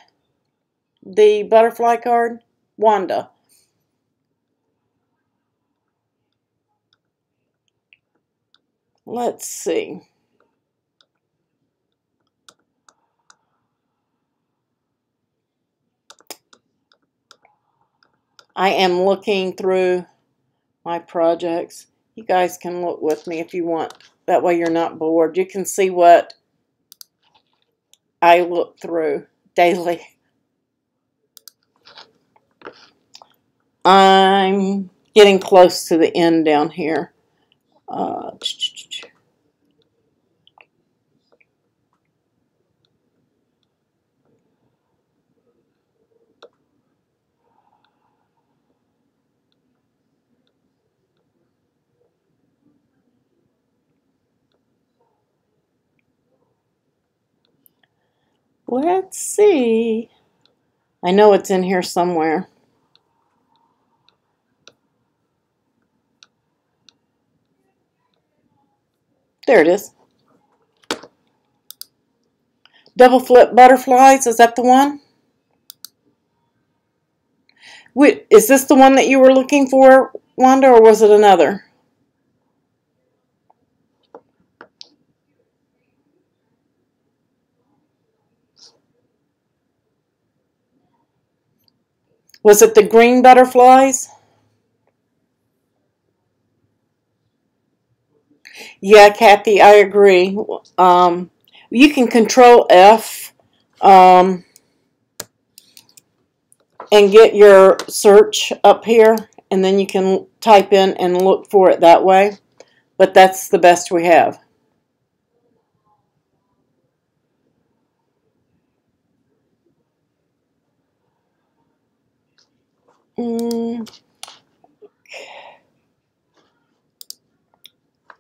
The butterfly card? Wanda. Let's see. I am looking through my projects. You guys can look with me if you want. That way you're not bored. You can see what I look through daily. I'm getting close to the end down here. Let's see. I know it's in here somewhere. There it is. Double flip butterflies, is that the one? Wait, is this the one that you were looking for, Wanda, or was it another? Was it the green butterflies? Yeah, Kathy, I agree. You can control F and get your search up here, and then you can type in and look for it that way. But that's the best we have.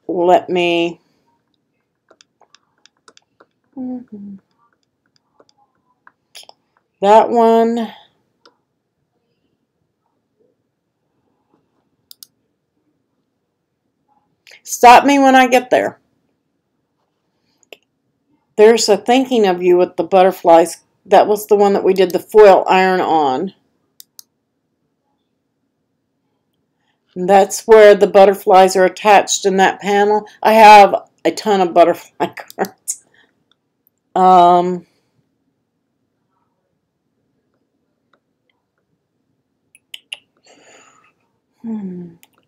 Let me... That one... Stop me when I get there. There's a thinking of you with the butterflies. That was the one that we did the foil iron on. And that's where the butterflies are attached in that panel. I have a ton of butterfly cards.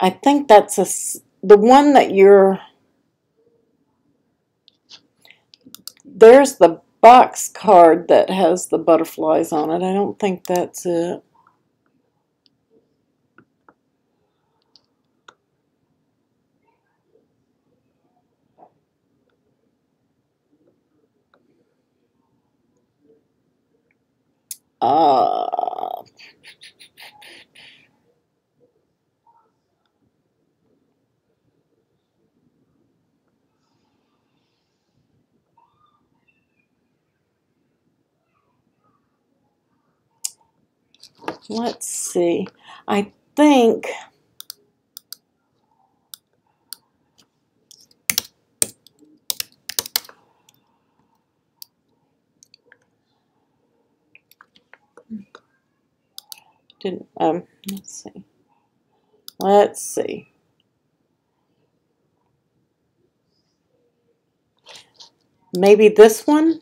I think that's the one that you're... There's the box card that has the butterflies on it. I don't think that's it. Let's see. I think... Didn't, let's see. Let's see. Maybe this one?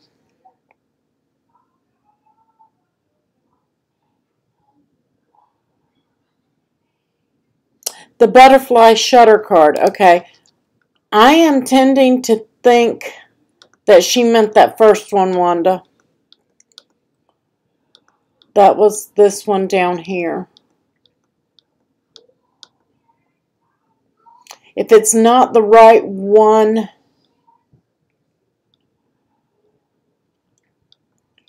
The butterfly shutter card. Okay. I am tending to think that she meant that first one, Wanda. That was this one down here. If it's not the right one,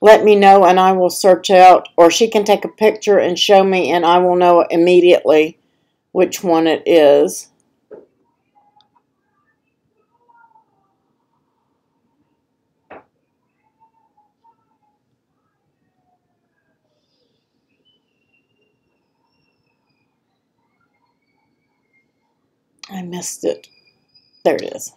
let me know and I will search out. Or she can take a picture and show me and I will know immediately which one it is. I missed it. There it is.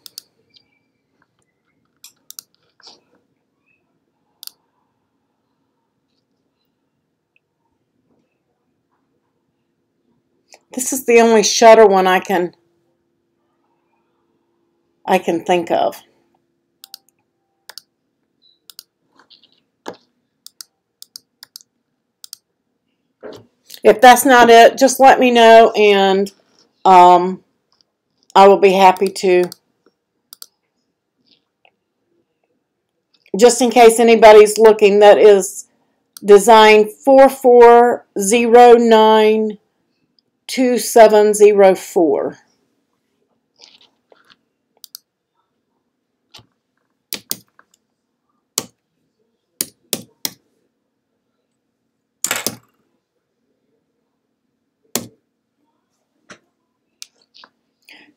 This is the only shutter one I can think of. If that's not it, just let me know and I will be happy to. Just in case anybody's looking, that is design 44092704.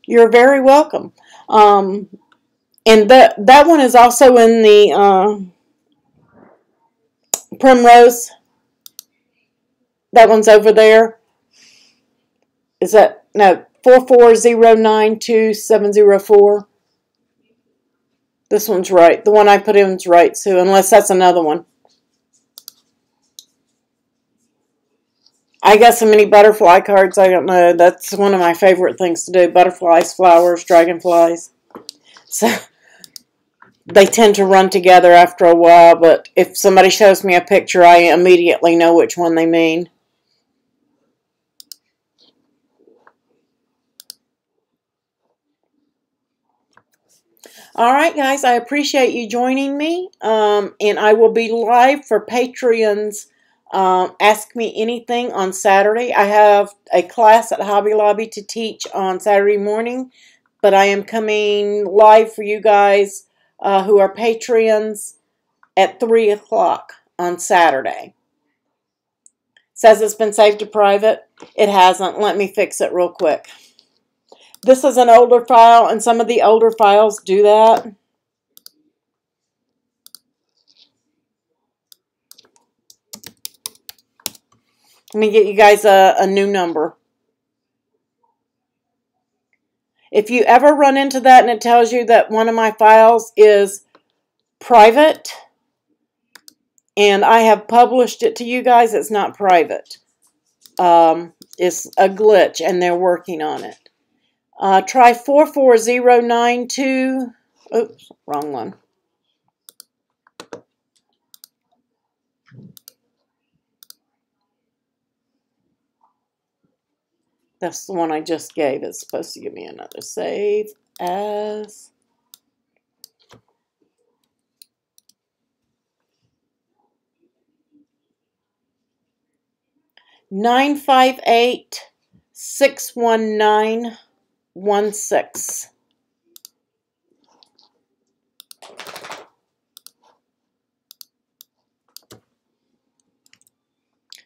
You're very welcome. And that one is also in the Primrose. That one's over there. Is that, no, 44092704. This one's right. The one I put in is right, Sue, unless that's another one. I got so many butterfly cards, I don't know. That's one of my favorite things to do. Butterflies, flowers, dragonflies. So they tend to run together after a while, but if somebody shows me a picture, I immediately know which one they mean. All right, guys, I appreciate you joining me, and I will be live for Patreons. Ask Me Anything on Saturday. I have a class at Hobby Lobby to teach on Saturday morning, but I am coming live for you guys who are Patreons at 3 o'clock on Saturday. Says it's been saved to private. It hasn't. Let me fix it real quick. This is an older file, and some of the older files do that. Let me get you guys a new number. If you ever run into that and it tells you that one of my files is private and I have published it to you guys, it's not private. It's a glitch and they're working on it. Try 44092. Oops, wrong one. That's the one I just gave. It's supposed to give me another. Save as 958-619-16.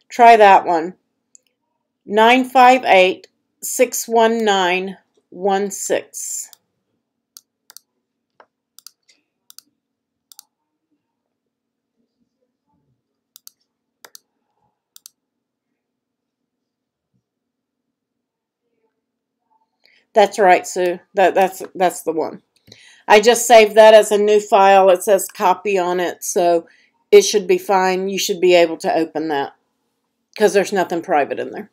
Try that one. 958-619-16. That's right, Sue. That's the one. I just saved that as a new file. It says copy on it, so it should be fine. You should be able to open that. because there's nothing private in there.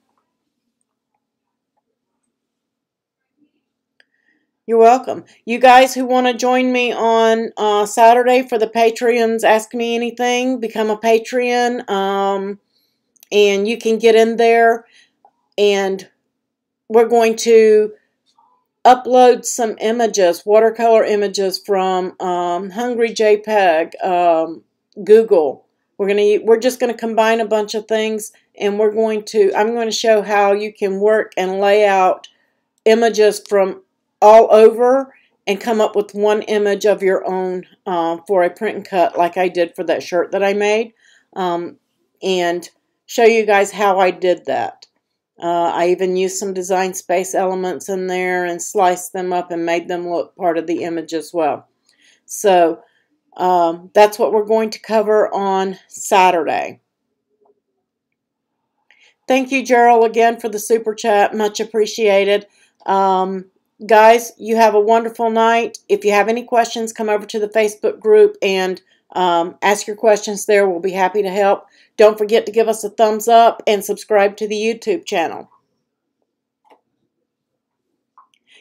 You're welcome. You guys who want to join me on Saturday for the Patreons Ask Me Anything, become a Patreon, and you can get in there, and we're going to upload some images, watercolor images from Hungry JPEG, Google. We're just gonna combine a bunch of things, and I'm going to show how you can work and lay out images from all over and come up with one image of your own for a print and cut, like I did for that shirt that I made, and show you guys how I did that. I even used some design space elements in there and sliced them up and made them look part of the image as well. So that's what we're going to cover on Saturday. Thank you, Gerald, again for the super chat. Much appreciated. Guys, you have a wonderful night. If you have any questions, come over to the Facebook group and ask your questions there. We'll be happy to help. Don't forget to give us a thumbs up and subscribe to the YouTube channel.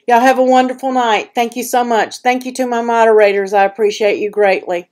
Y'all have a wonderful night. Thank you so much. Thank you to my moderators. I appreciate you greatly.